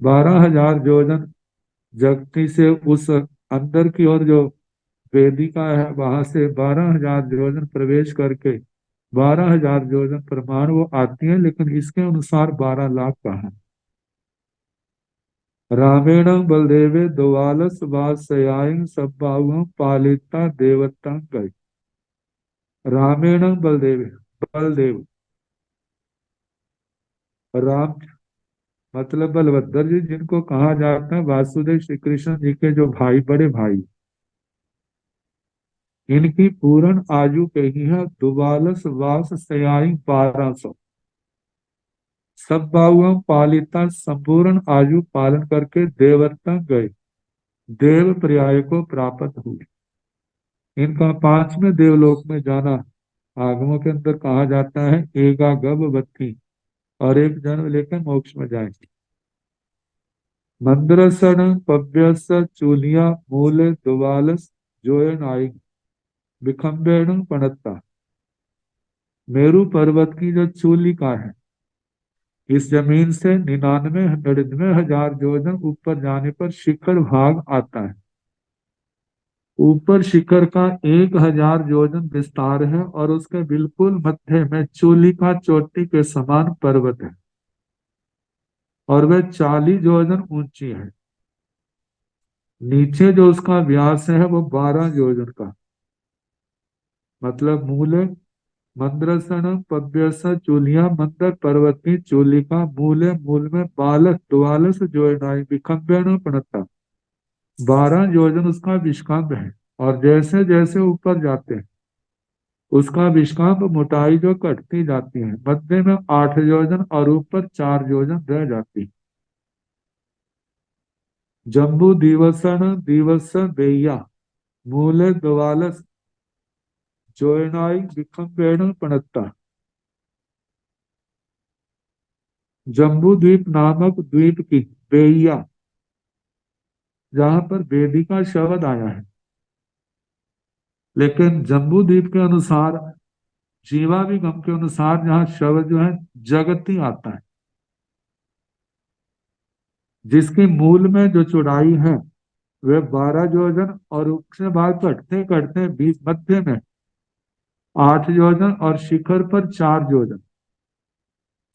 12,000 योजन जगती से उस अंदर की ओर जो वेदिका है, वहां से 12,000 योजन प्रवेश करके 12,000 योजन प्रमाण वो आती है, लेकिन इसके अनुसार 12 लाख कहा है। रामेण बलदेवे द्वालस वासयाय सब्बाहुं पालिता देवता गई। रामेण बलदेव, बलदेव राम मतलब बलभद्र जी, जिनको कहा जाता है वासुदेव श्री कृष्ण जी के जो भाई, बड़े भाई, इनकी पूर्ण आयु कही है दुबालस वास सयाई 1200। सब बाहुओं पालिता संपूर्ण आयु पालन करके देवता गए, देव पर्याय को प्राप्त हुए। इनका 5वें देवलोक में जाना आगमों के अंदर कहा जाता है, एगा गभ बत्ती, और एक जन्म लेकर मोक्ष में जाएंगे। मंद्रसन पव्यस चूलिया मूल दुवालस जोयन आई विखंबेन पणत्ता। मेरु पर्वत की जो चूलिका है, इस जमीन से 99,000 योजन ऊपर जाने पर शिखर भाग आता है। ऊपर शिखर का 1,000 योजन विस्तार है और उसके बिल्कुल मध्य में चूलिका चोटी के समान पर्वत है। और वह 40 योजन ऊंची है। नीचे जो उसका व्यास है वो 12 योजन का, मतलब मूले मंद्रसन पव्यस चूलिया मंदर पर्वती चूलिका मूले मूल में बालस द्वालस जोयनाई विखंबेन प्रणता। 12 योजन उसका विष्कांभ है। और जैसे जैसे ऊपर जाते हैं उसका विष्कांभ मोटाई जो घटती जाती है, मध्य में 8 योजन और ऊपर 4 योजन रह जाती है। जम्बू दिवसन दिवस बेया मूले द्वालस जोयनाई विखंबेन प्रणता। जम्बू द्वीप नामक द्वीप की बेइया, जहां पर वेदिका शब्द आया है, लेकिन जम्बू द्वीप के अनुसार जीवाभिगम के अनुसार जहाँ शब्द जो है जगती आता है, जिसकी मूल में जो चौड़ाई है वह 12 योजन और उसके बाद कटते कटते बीच मध्य में 8 योजन और शिखर पर 4 योजन।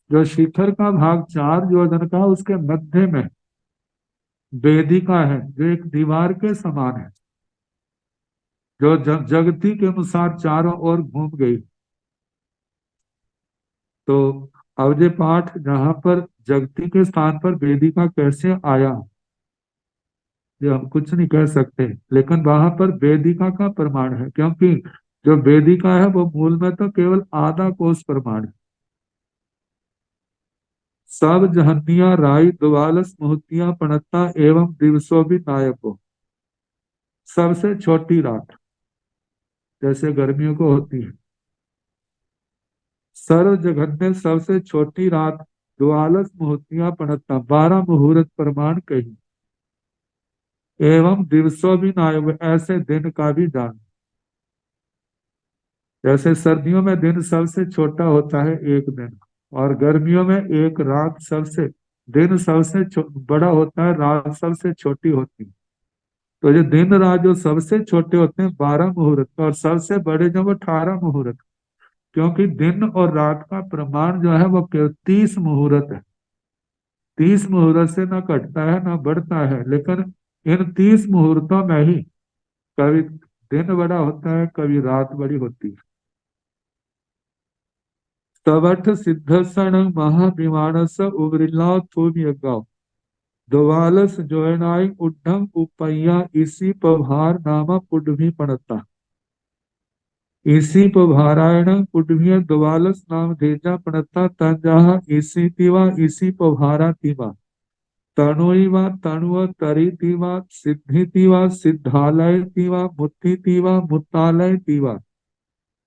जो शिखर का भाग 4 योजन का उसके मध्य में वेदिका है जो एक दीवार के समान है, जो जगती के अनुसार चारों ओर घूम गई। तो अवधि पाठ जहां पर जगती के स्थान पर वेदिका कैसे आया ये हम कुछ नहीं कह सकते, लेकिन वहां पर वेदिका का प्रमाण है, क्योंकि जो वेदिका है वो मूल में तो केवल आधा कोस प्रमाण है। सब जहनिया राई द्वालस मुहतिया पणता एवं दिवसों भी नायको। सबसे छोटी रात जैसे गर्मियों को होती है, सर्व जगत में सबसे छोटी रात द्वालस मुहूर्तियां पणता 12 मुहूर्त प्रमाण कही। एवं दिवसों भी नायक, ऐसे दिन का भी जान। जैसे सर्दियों में दिन सबसे छोटा होता है एक दिन, और गर्मियों में एक रात सबसे दिन सबसे बड़ा होता है, रात सबसे छोटी होती है। तो ये दिन रात जो सबसे छोटे होते हैं 12 मुहूर्त और सबसे बड़े जो वो 18 मुहूर्त, क्योंकि दिन और रात का प्रमाण जो है वो केवल 30 मुहूर्त है। 30 मुहूर्त से ना घटता है ना बढ़ता है, लेकिन इन 30 मुहूर्तों में ही कभी दिन बड़ा होता है, कभी रात बड़ी होती है। तवठ सिद्धसन महाविमानस उग्रिला थूम यज्ञाओ द्वालस जोयनाई उड्ढम उपैया इसी पभार नामा पुडभी पड़ता। इसी पभारायण पुडभिय द्वालस नाम धेजा पड़ता तंजाहा इसी तिवा इसी पभारा तिवा तणुवा तणुव तरितिवा सिद्धितिवा सिद्धालय तिवा मुत्तितिवा मुत्तालय तिवा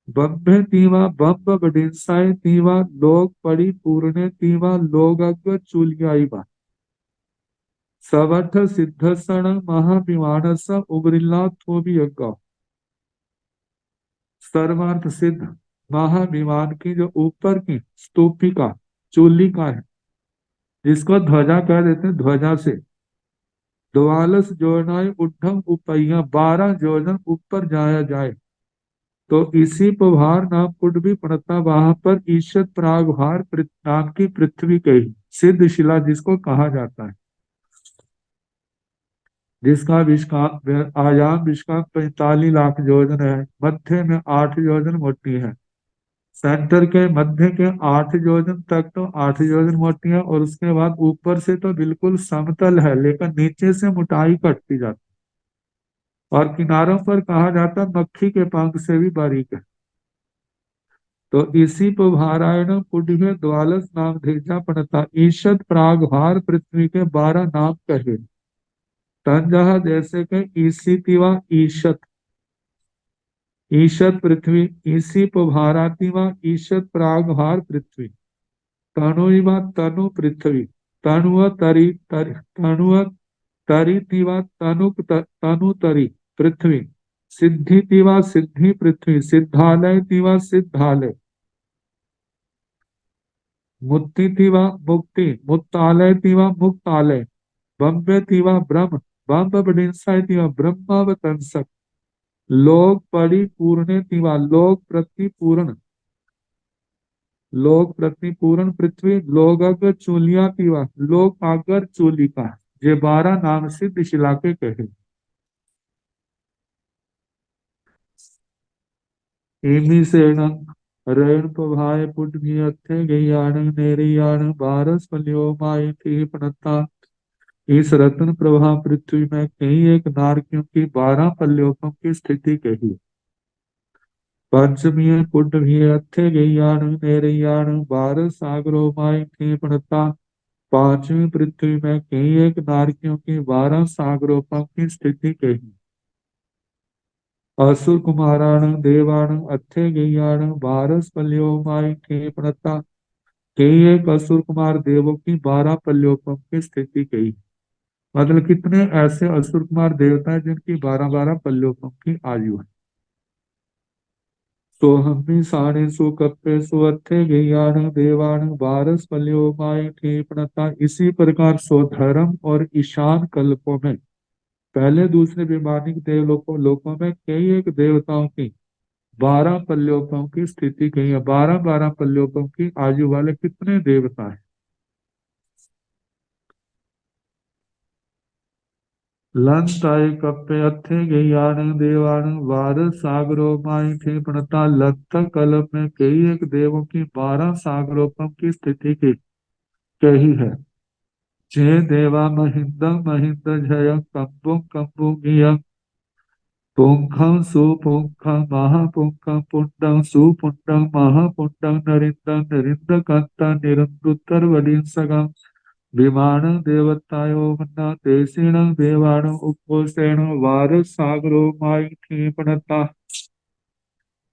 बम्भे तिवा बम्ब बडिंसाय तिवा लोग पड़ी पूर्णे तिवा लोग अग्ग चुलियाईवा सवठ सिद्धसण महाविमानस उग्रिल्ला थोबी यज्ञ। सर्वार्थ सिद्ध महाविमान की जो ऊपर की स्तूपिका चूलिका है, जिसको ध्वजा कह देते हैं, ध्वजा से द्वालस जोड़नाई उड्ढम उपैया 12 जोड़न ऊपर जाया जाए तो इसी पभार नाम पुडवी पड़ता, वहां पर ईशत प्रागभार नाम की पृथ्वी कही सिद्ध शिला जिसको कहा जाता है, जिसका विस्काप आयाम विस्काप 45 लाख योजन है, मध्य में 8 योजन मोटी है, सेंटर के मध्य के 8 योजन तक तो 8 योजन मोटी है, और उसके बाद ऊपर से तो बिल्कुल समतल है, लेकिन नीचे से मोटाई घटती जाती है और किनारों पर कहा जाता है मक्खी के पंख से भी बारीक है। तो इसी पभारायण पुण्य द्वालस नाम धेजा पड़ता, ईशत प्रागभार पृथ्वी के 12 नाम कहे। तंजहा जैसे के ईसी तिवा ईशत, ईशत पृथ्वी, ईसी पभारातिवा ईशत प्रागभार पृथ्वी, तनुवा तनु पृथ्वी, तनुव तरी तनुव तरितिवा तनुक तनु तरी पृथ्वी, सिद्धि तिवा सिद्धि पृथ्वी, सिद्धालय तिवा सिद्धालय, मुक्ति तिवा मुक्ति, मुक्तालय तिवा मुक्तालय, बम्बे तिवा ब्रह्म, बम्ब बडिंसा तिवा ब्रह्मावतंसक, लोक परिपूर्ण तिवा लोक प्रतिपूर्ण, लोक प्रति पूर्ण पृथ्वी, लोग अगर चूलिया पीवा, लोक आगर चूलिका, ये 12 नाम सिद्ध शिला के कहे। एमी सेणं रेण पभाय पुट भी अथे गयाण नेरियाण बारस पलियो माई थी पनता। इस रत्न प्रभा पृथ्वी में कई एक नारकियों की 12 पल्यों की स्थिति कही। पंचमी पुट भी अथे गयाण नेरियाण बारस सागरो माई थी पनता। पांचवी पृथ्वी में कई एक नारकियों की 12 सागरों की स्थिति कही। असुर कुमाराण देवाण अथे गयाण बारस पल्यो माई थी पनता। कई एक असुर कुमार देवों की 12 पल्यों की स्थिति कही। मतलब कितने ऐसे असुर कुमार देवता हैं जिनकी 12-12 पल्यों की आयु है। सोहमी साणे सुकप्पे सुअथे गयाण देवाण बारस पल्यो माई थी पनता। इसी प्रकार स्वधर्म और ईशान कल्पों में पहले दूसरे विमानिक देवलोकों लोकों में कई एक देवताओं की 12 पल्यों की स्थिति कही है। 12-12 पल्यों की आयु वाले कितने देवता हैं। लंताई कप्पे अथे गयाण देवाण बारह सागरों माई थी प्रणता। लत्थ कल्प में कई एक देवों की 12 सागरों की स्थिति की कही है। जय देवा महिंद महिंद जय कंबुं कंबुगिय पुंखं सुपुंखं महापुंखं पुंडं सुपुंडं महापुंडं नरिंदं नरिंदकंतं निरंतुत्तरवडिंसगं विमानं देवतायो मन्ना तेसीणं देवाणं उपोषेण वारसागरो मायिथीपनता।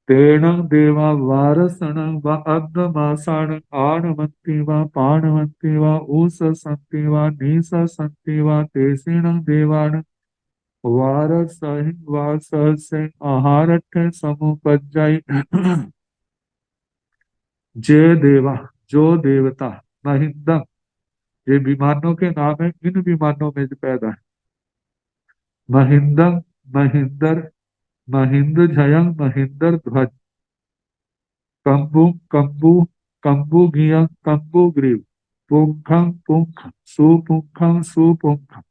तेणं देवा वारसणं व अग्नमासाणं आणवन्ति वा पाणवन्ति वा उषसन्ति वा निशसन्ति वा तेसीणं देवाणं वारसहिं वासस्य आहारठ्य समुपज्जाय। जय देवा जो देवता महिंदम, ये विमानों के नाम है, इन विमानों में जो पैदा है। महिंदम महिंदर महिंद जयं महिंदर ध्वज कंबु कंबु कंबुगिय कंबुग्रीव पुंखं पुंख सुपुंखं सुपुंख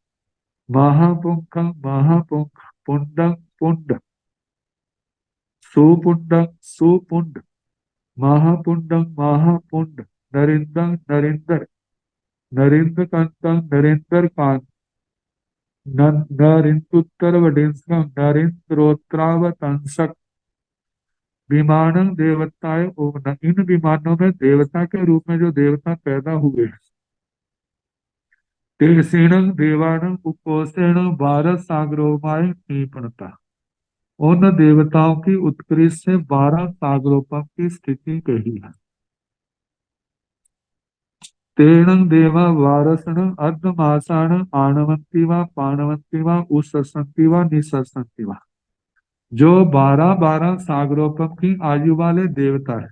महापुंखं महापुंख पुंडं पुंड सुपुंडं सुपुंड महापुंडं महापुंड नरिंदं नरिंदर नरिंदकांतं नरिंदरकांत नरिंदुत्तरवडिंसं नरिंद्रोत्रावतंसक विमानं देवताय ओम। इन विमानों में देवता के रूप में जो देवता पैदा हुए हैं। तेसीणं देवाणं उपोषेण बारह सागरोमाय निपुणता। उन देवताओं की उत्कृष्ट से 12 सागरों की स्थिति कही है। तेणं देवा वारसण अर्धमासाण आणवंती वा पाणवंती वा उषसंती वा निशसंती वा। जो 12-12 सागरों की आयु वाले देवता है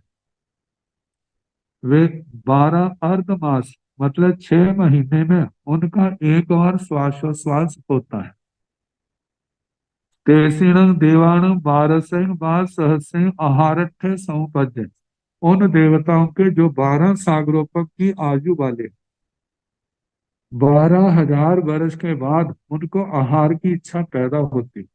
वे 12 अर्धमास मतलब 6 महीने में उनका एक बार श्वासोश्वास होता है। तेसीणं देवाणं बारसैन बार सहस्रेण आहारठ्य समुपज्य। उन देवताओं के जो 12 सागरों की आयु वाले 12,000 वर्ष के बाद उनको आहार की इच्छा पैदा होती।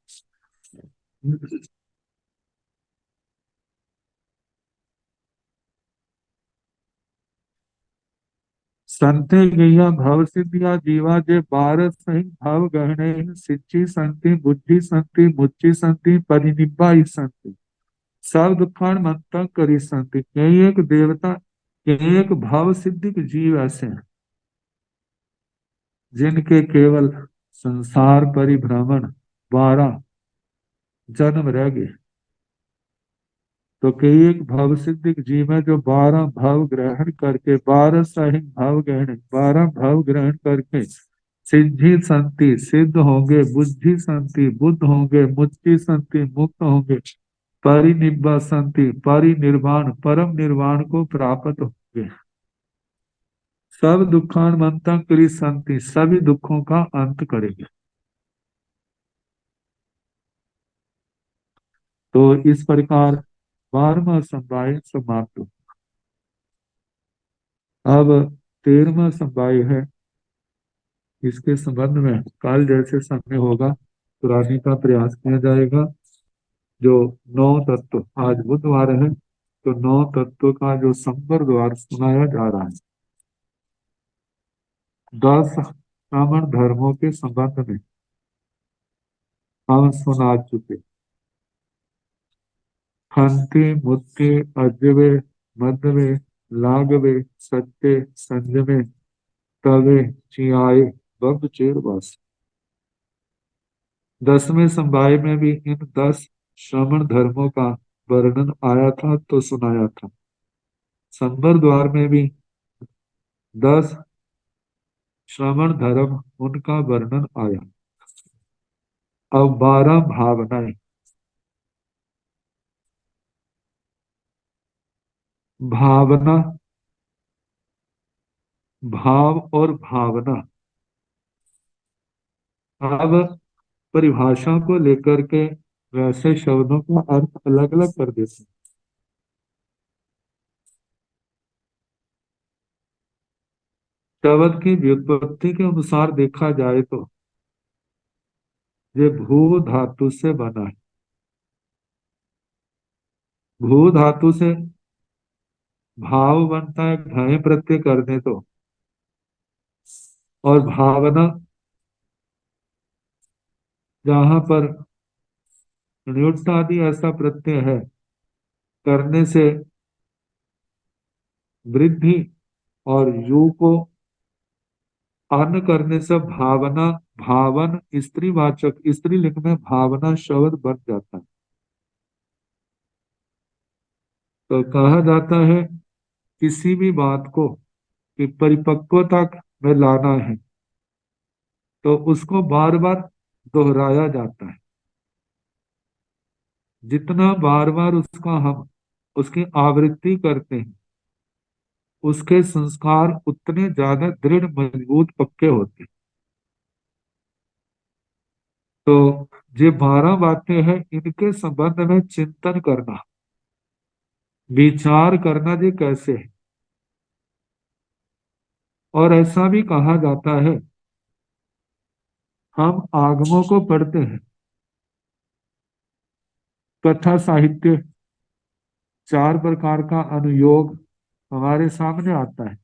संते गैया भव सिद्धिया जीवा जे 12 सही भव गहने सिद्धि संति बुद्धि संति मुच्ची संति परिनिब्बाई संति सब दुखान मंता करी संति। कई एक देवता कई एक भव सिद्धि के जीव ऐसे हैं जिनके केवल संसार परिभ्रमण 12 जन्म रह गए। तो कई एक भव सिद्धिक जीव है जो 12 भव ग्रहण करके 12 सही भव ग्रहण 12 भव ग्रहण करके सिद्धि संति सिद्ध होंगे, बुद्धि संति बुद्ध होंगे, मुक्ति संति मुक्त होंगे, परिनिब्बा संति परिनिर्वाण परम निर्वाण को प्राप्त होंगे, सब दुखान करी संति सभी दुखों का अंत करेंगे। तो इस प्रकार 12वां संवाद समाप्त हुआ। अब 13वां संवाय है। इसके संबंध में कल जैसे समय होगा पुराने का प्रयास किया जाएगा। जो 9 तत्व, आज बुधवार है तो 9 तत्व का जो संवर द्वार सुनाया जा रहा है। 10 श्रमण धर्मों के संबंध में हम सुना चुके। हंति मुक्ति अजवे मध्य लागवे सत्य संजमे तवे चियाए बब चेर वास। 10वें संवाय में भी इन 10 श्रमण धर्मों का वर्णन आया था तो सुनाया था। संवर द्वार में भी 10 श्रमण धर्म उनका वर्णन आया। अब 12 भावनाएं। भावना, भाव और भावना। अब परिभाषा को लेकर के वैसे शब्दों का अर्थ अलग अलग कर देते हैं। शब्द की व्युत्पत्ति के अनुसार देखा जाए तो ये भू धातु से बना है। भू धातु से भाव बनता है घय प्रत्यय करने तो, और भावना जहां पर न्यूट आदि ऐसा प्रत्यय है करने से वृद्धि, और यू को अन करने से भावना, भावन स्त्रीवाचक स्त्रीलिंग में भावना शब्द बन जाता है। तो कहा जाता है किसी भी बात को कि परिपक्वता में लाना है तो उसको बार बार दोहराया जाता है। जितना बार बार उसका हम उसकी आवृत्ति करते हैं उसके संस्कार उतने ज्यादा दृढ़ मजबूत पक्के होते हैं। तो ये 12 बातें हैं, इनके संबंध में चिंतन करना, विचार करना जी कैसे है। और ऐसा भी कहा जाता है हम आगमों को पढ़ते हैं, कथा साहित्य 4 प्रकार का अनुयोग हमारे सामने आता है,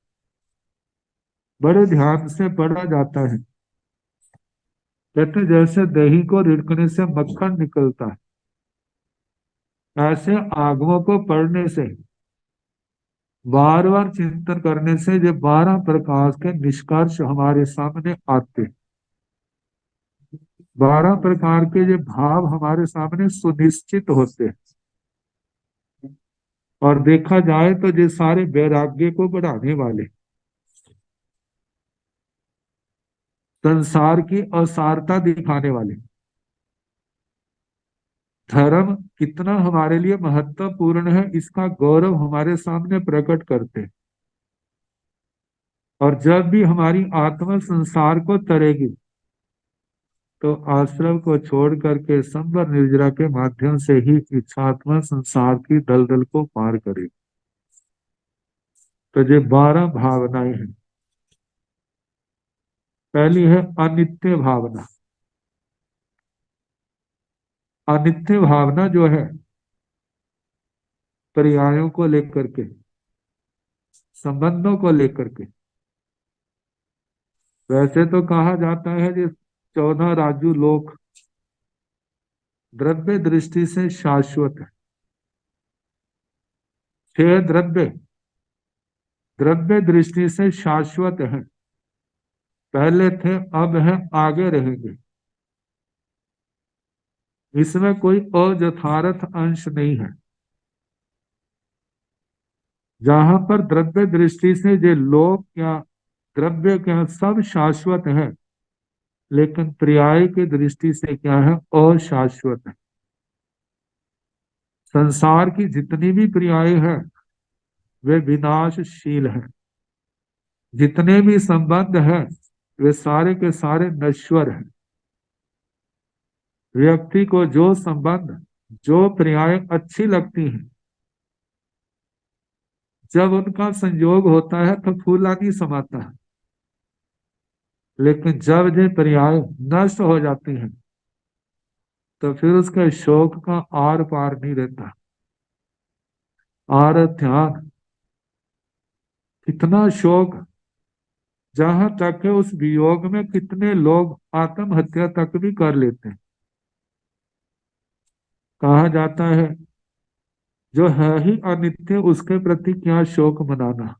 बड़े ध्यान से पढ़ा जाता है। कहते जैसे दही को रिड़कने से मक्खन निकलता है, ऐसे आगमों को पढ़ने से, बार बार चिंतन करने से ये 12 प्रकार के निष्कर्ष हमारे सामने आते। 12 प्रकार के ये भाव हमारे सामने सुनिश्चित होते। और देखा जाए तो ये सारे वैराग्य को बढ़ाने वाले, संसार की असारता दिखाने वाले, धर्म कितना हमारे लिए महत्वपूर्ण है इसका गौरव हमारे सामने प्रकट करते। और जब भी हमारी आत्मा संसार को तरेगी तो आश्रम को छोड़ करके संवर निर्जरा के माध्यम से ही इच्छात्मा संसार की दलदल को पार करे। तो ये 12 भावनाएं हैं। पहली है अनित्य भावना। अनित्य भावना जो है पर्यायों को लेकर के, संबंधों को लेकर के। वैसे तो कहा जाता है कि 14 राजू लोक द्रव्य दृष्टि से शाश्वत है। 6 द्रव्य द्रव्य दृष्टि से शाश्वत है, पहले थे अब है आगे रहेंगे। इसमें कोई अयथार्थ अंश नहीं है। जहां पर द्रव्य दृष्टि से ये लोक या द्रव्य क्या सब शाश्वत है, लेकिन पर्याय की दृष्टि से क्या है अशाश्वत है। संसार की जितनी भी पर्याय है वे विनाशशील है। जितने भी संबंध हैं वे सारे के सारे नश्वर हैं। व्यक्ति को जो संबंध जो पर्याय अच्छी लगती हैं, जब उनका संयोग होता है तो फूला नहीं समाता है, लेकिन जब ये पर्याय नष्ट हो जाती हैं तो फिर उसके शोक का आर पार नहीं रहता। आर ध्यान, कितना शोक, जहां तक है उस वियोग में कितने लोग आत्महत्या तक भी कर लेते हैं। कहा जाता है जो है ही अनित्य उसके प्रति क्या शोक मनाना।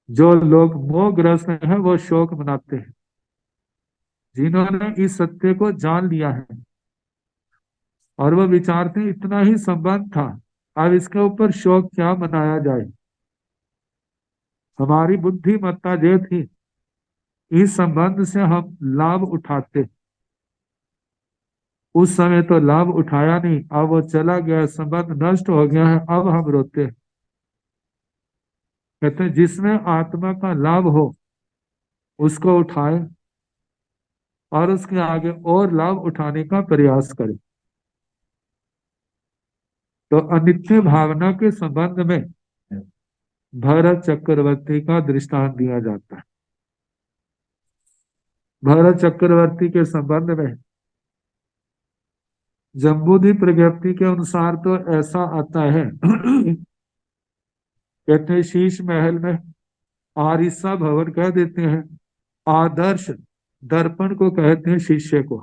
जो लोग मोहग्रस्त हैं वो शोक मनाते हैं। जिन्होंने इस सत्य को जान लिया है और वो विचारते हैं इतना ही संबंध था, अब इसके ऊपर शोक क्या मनाया जाए। हमारी बुद्धिमत्ता ये थी, इस संबंध से हम लाभ उठाते। उस समय तो लाभ उठाया नहीं, अब वो चला गया, संबंध नष्ट हो गया है, अब हम रोते। कहते हैं जिसमें आत्मा का लाभ हो उसको उठाए और उसके आगे और लाभ उठाने का प्रयास करें। तो अनित्य भावना के संबंध में भरत चक्रवर्ती का दृष्टांत दिया जाता है। भरत चक्रवर्ती के संबंध में जम्बूद्वीप प्रज्ञप्ति के अनुसार तो ऐसा आता है कहते हैं शीश महल में आरिसा भवन कह देते हैं, आदर्श दर्पण को कहते हैं शिष्य को।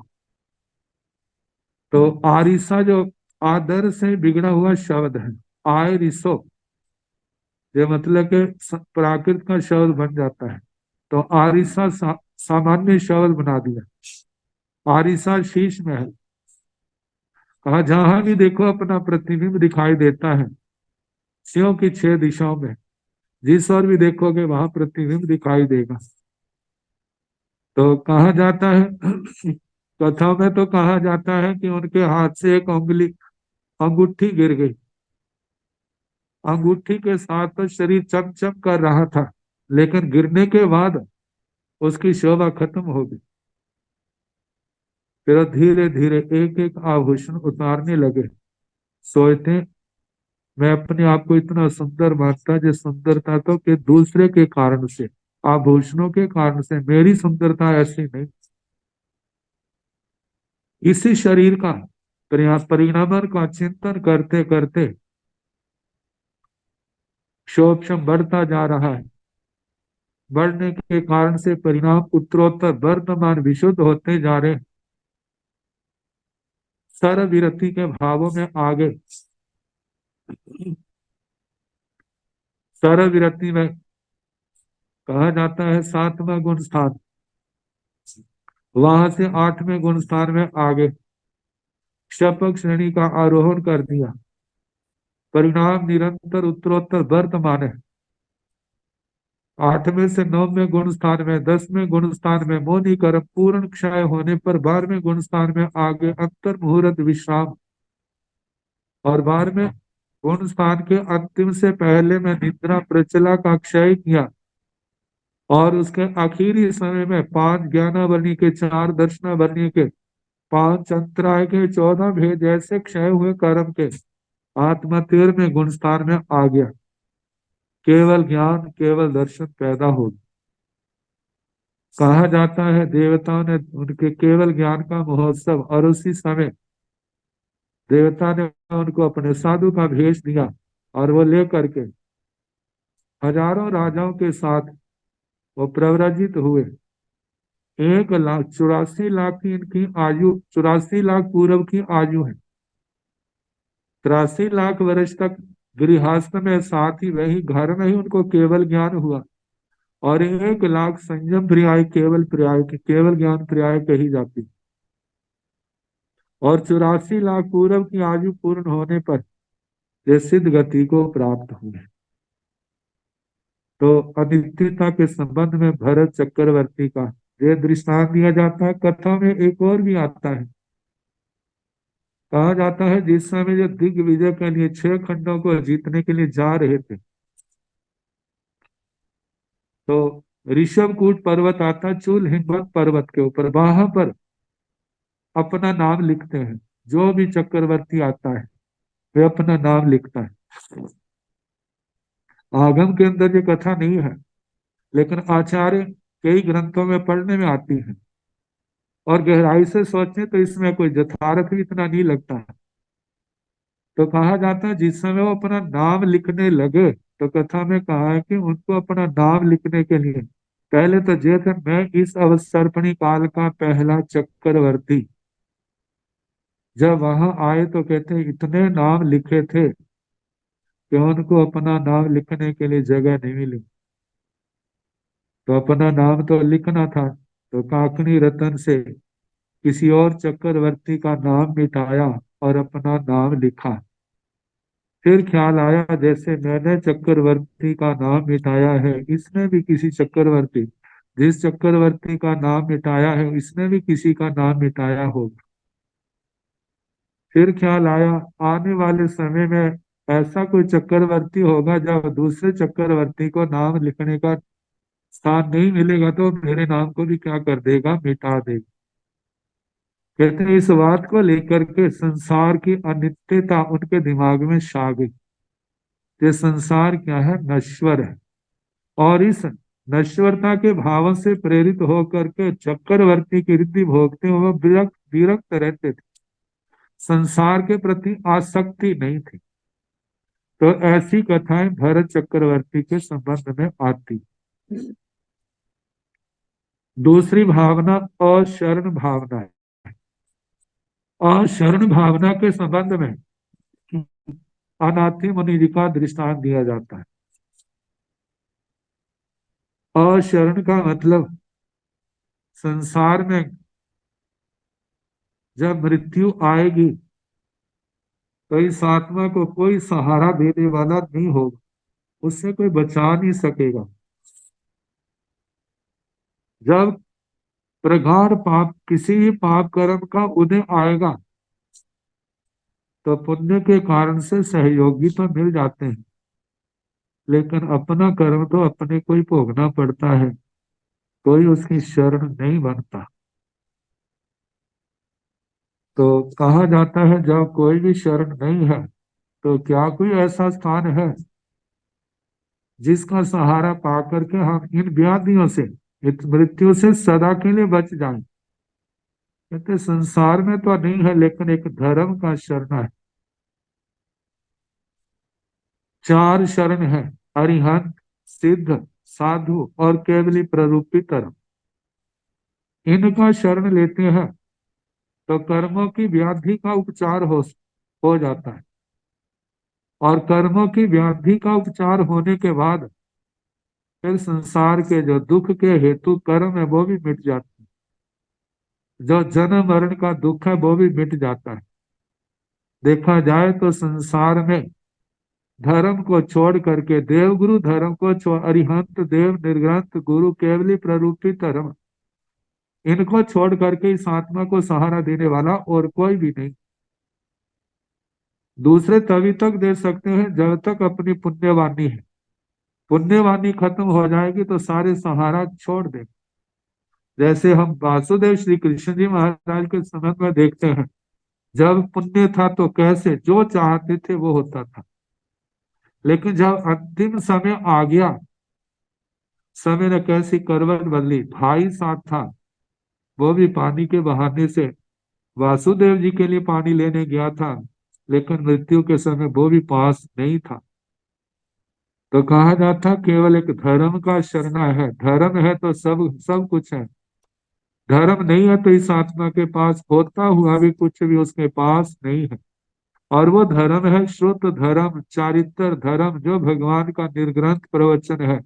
तो आरिसा जो आदर्श से बिगड़ा हुआ शब्द है, आय रिसो, ये मतलब कि प्राकृत का शब्द बन जाता है। तो आरिसा सामान्य शब्द बना दिया। आरिसा शीश महल, कहा जहां भी देखो अपना प्रतिबिंब दिखाई देता है, सियों की 6 दिशाओं में जिस ओर भी देखोगे वहां प्रतिबिंब दिखाई देगा। तो कहा जाता है कथा में तो कहा जाता है कि उनके हाथ से एक उंगली अंगूठी गिर गई। अंगूठी के साथ तो शरीर चमचम कर रहा था, लेकिन गिरने के बाद उसकी शोभा खत्म हो गई। फिर धीरे धीरे एक एक आभूषण उतारने लगे। सोचते मैं अपने आप को इतना सुंदर मानता, जो सुंदरता तो कि दूसरे के कारण से, आभूषणों के कारण से, मेरी सुंदरता ऐसी नहीं। इसी शरीर का प्रयास परिणाम का चिंतन करते करते शोभम बढ़ता जा रहा है। बढ़ने के कारण से परिणाम उत्तरोत्तर वर्तमान विशुद्ध होते जा रहे, सर्व विरति के भावों में आगे, सर्व विरति में कहा जाता है 7वां गुण स्थान, वहां से 8वें गुण स्थान में आगे शपक श्रेणी का आरोहण कर दिया। परिणाम निरंतर उत्तरोत्तर वर्तमान है। 8वें से 9वें गुण स्थान में, 10वें गुण स्थान में मोनी कर्म पूर्ण क्षय होने पर 12वें गुण स्थान में आगे अंतर मुहूर्त विश्राम, और 12वें गुण स्थान के अंतिम से पहले में निद्रा प्रचला का क्षय किया, और उसके आखिरी समय में 5 ज्ञानावरणी के, 4 दर्शनावरणी के, 5 अंतराय के, 14 भेद जैसे क्षय हुए कर्म के आत्मा 13वें गुण स्थान में आ गया। केवल ज्ञान केवल दर्शन पैदा हो। कहा जाता है देवताओं ने उनके केवल ज्ञान का महोत्सव, और उसी समय देवता ने उनको अपने साधु का भेष दिया और वो लेकर के हजारों राजाओं के साथ वो प्रव्रजित हुए। 1,84,00,000 की इनकी आयु, 84,00,000 पूर्व की आयु है। 83,00,000 वर्ष तक गृहस्थ में, साथ ही वही घर में ही उनको केवल ज्ञान हुआ। और 1,00,000 संयम पर्याय, केवल पर्याय के, केवल ज्ञान पर्याय कही जाती। और 84,00,000 पूर्व की आयु पूर्ण होने पर ये सिद्ध गति को प्राप्त हुए। तो अनित्यता के संबंध में भरत चक्रवर्ती का ये दृष्टांत दिया जाता है। कथा में एक और भी आता है। कहा जाता है जिस समय जो दिग्विजय के लिए 6 खंडों को जीतने के लिए जा रहे थे, तो ऋषभकूट पर्वत आता, चूल हिमवत पर्वत के ऊपर, वहां पर अपना नाम लिखते हैं। जो भी चक्रवर्ती आता है वे अपना नाम लिखता है। आगम के अंदर ये कथा नहीं है, लेकिन आचार्य कई ग्रंथों में पढ़ने में आती है, और गहराई से सोचें तो इसमें कोई यथार्थ भी इतना नहीं लगता है। तो कहा जाता है जिस समय वो अपना नाम लिखने लगे, तो कथा में कहा है कि उनको अपना नाम लिखने के लिए पहले तो ये थे, मैं इस अवसर्पणी काल का पहला चक्रवर्ती। जब वहां आए तो कहते इतने नाम लिखे थे कि उनको अपना नाम लिखने के लिए जगह नहीं मिली। तो अपना नाम तो लिखना था, तो काकनी रतन से किसी और चक्रवर्ती का नाम मिटाया और अपना नाम लिखा। फिर ख्याल आया जैसे मैंने चक्रवर्ती का नाम मिटाया है, इसने भी किसी चक्रवर्ती, जिस चक्रवर्ती का नाम मिटाया है इसने भी किसी का नाम मिटाया होगा। फिर ख्याल आया आने वाले समय में ऐसा कोई चक्रवर्ती होगा जब दूसरे चक्रवर्ती को नाम लिखने का स्थान नहीं मिलेगा तो मेरे नाम को भी क्या कर देगा, मिटा देगा। कहते हैं इस बात को लेकर के संसार की अनित्यता उनके दिमाग में छा गई। ये संसार क्या है, नश्वर है, और इस नश्वरता के भाव से प्रेरित होकर के चक्रवर्ती की रिद्धि भोगते हुए विरक्त विरक्त रहते थे, संसार के प्रति आसक्ति नहीं थी। तो ऐसी कथाएं भरत चक्रवर्ती के संबंध में आती। दूसरी भावना अशरण भावना है। अशरण भावना के संबंध में अनाथी मुनि जी का दृष्टांत दिया जाता है। अशरण का मतलब संसार में जब मृत्यु आएगी तो इस आत्मा को कोई सहारा देने वाला नहीं होगा, उससे कोई बचा नहीं सकेगा। जब प्रगाढ़ पाप, किसी भी पाप कर्म का उदय आएगा तो पुण्य के कारण से सहयोगी तो मिल जाते हैं, लेकिन अपना कर्म तो अपने को ही भोगना पड़ता है, कोई उसकी शरण नहीं बनता। तो कहा जाता है जब कोई भी शरण नहीं है तो क्या कोई ऐसा स्थान है जिसका सहारा पाकर के हम इन व्याधियों से, इस मृत्यु से सदा के लिए बच जाएं। कहते संसार में तो नहीं है, लेकिन एक धर्म का शरण है। चार शरण है, अरिहंत, सिद्ध, साधु और केवली प्ररूपी धर्म। इनका शरण लेते हैं तो कर्मों की व्याधि का उपचार हो जाता है, और कर्मों की व्याधि का उपचार होने के बाद फिर संसार के जो दुख के हेतु कर्म है वो भी मिट जाते हैं, जो जन्म मरण का दुख है वो भी मिट जाता है। देखा जाए तो संसार में धर्म को छोड़ करके, देवगुरु धर्म को छोड़, अरिहंत देव निर्ग्रंथ गुरु केवली प्ररूपी धर्म, इनको छोड़ करके इस आत्मा को सहारा देने वाला और कोई भी नहीं। दूसरे तभी तक दे सकते हैं जब तक अपनी पुण्यवानी है, पुण्यवानी खत्म हो जाएगी तो सारे सहारा छोड़ देंगे। जैसे हम वासुदेव श्री कृष्ण जी महाराज के समय में देखते हैं, जब पुण्य था तो कैसे जो चाहते थे वो होता था, लेकिन जब अंतिम समय आ गया, समय ने कैसी करवट बदली। भाई साथ था, वो भी पानी के बहाने से वासुदेव जी के लिए पानी लेने गया था, लेकिन मृत्यु के समय वो भी पास नहीं था। तो कहा जाता केवल एक धर्म का शरणा है, धर्म है तो सब सब कुछ है, धर्म नहीं है तो इस आत्मा के पास होता हुआ भी कुछ भी उसके पास नहीं है। और वो धर्म है श्रुत धर्म, चारित्र धर्म, जो भगवान का निर्ग्रंथ प्रवचन है।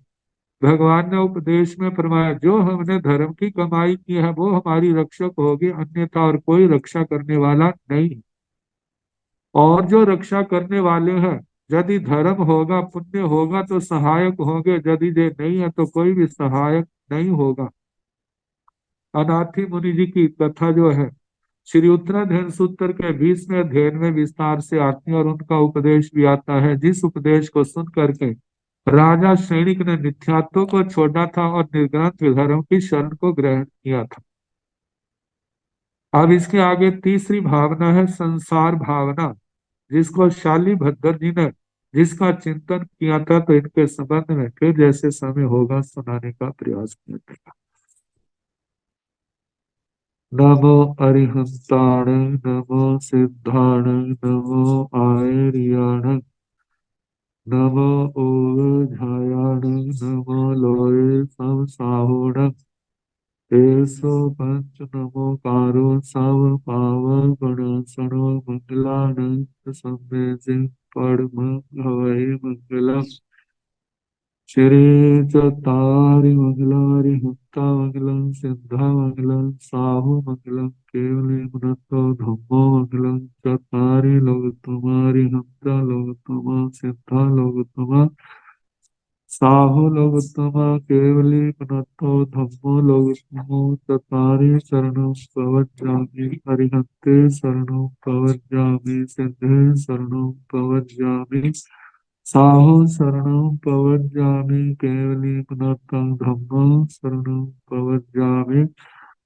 भगवान ने उपदेश में फरमाया जो हमने धर्म की कमाई की है वो हमारी रक्षक होगी, अन्यथा और कोई रक्षा करने वाला नहीं। और जो रक्षा करने वाले हैं, यदि धर्म होगा, पुण्य होगा तो सहायक होंगे, यदि ये नहीं है तो कोई भी सहायक नहीं होगा। अनाथी मुनि जी की कथा जो है श्री उत्तराधीन सूत्र के 20वें अध्याय में विस्तार से आती है, और उनका उपदेश भी आता है, जिस उपदेश को सुन करके राजा सैनिक ने मिथ्यात्व को छोड़ा था और निर्ग्रंथ धर्म की शरण को ग्रहण किया था। अब इसके आगे तीसरी भावना है संसार भावना, जिसको शाली भद्र जी ने जिसका चिंतन किया था तो इनके संबंध में फिर जैसे समय होगा सुनाने का प्रयास किया। नमो अरिहंताण, नमो सिद्धाण, नमो आयर्याण, नमो ओझायाण, नमो लोये संसाहोण, एसो पंच नमोकारो सव पावन सणो मंगलानंद सम्मेति परम हवै मंगलम। श्री चतारि मंगलारि हंता मंगलम, सिद्धा मंगलम, साहु मंगलम, केवली मुनतो धम्मो मंगलम। चतारि लोग तुम्हारी, हंता लोग तुमा, सिद्धा लोग तुमा, साहु लोगोत्तम, केवली पुनतो धम्मो लोगोत्तमो। चतारि शरणं प्रवज्जामि, अरिहन्ते शरणं प्रवज्जामि, सिद्धे शरणं प्रवज्जामि, साहु शरणं प्रवज्जामि, केवली पुनतं धम्मो शरणं प्रवज्जामि।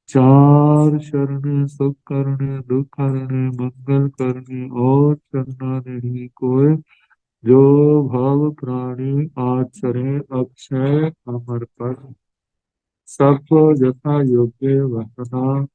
चार शरणे सुख करने, दुख हरने, मंगल करने और चलना नहीं कोई, जो भव प्राणी आचरे अक्षय अमर पर, सबको यथा योग्य वतना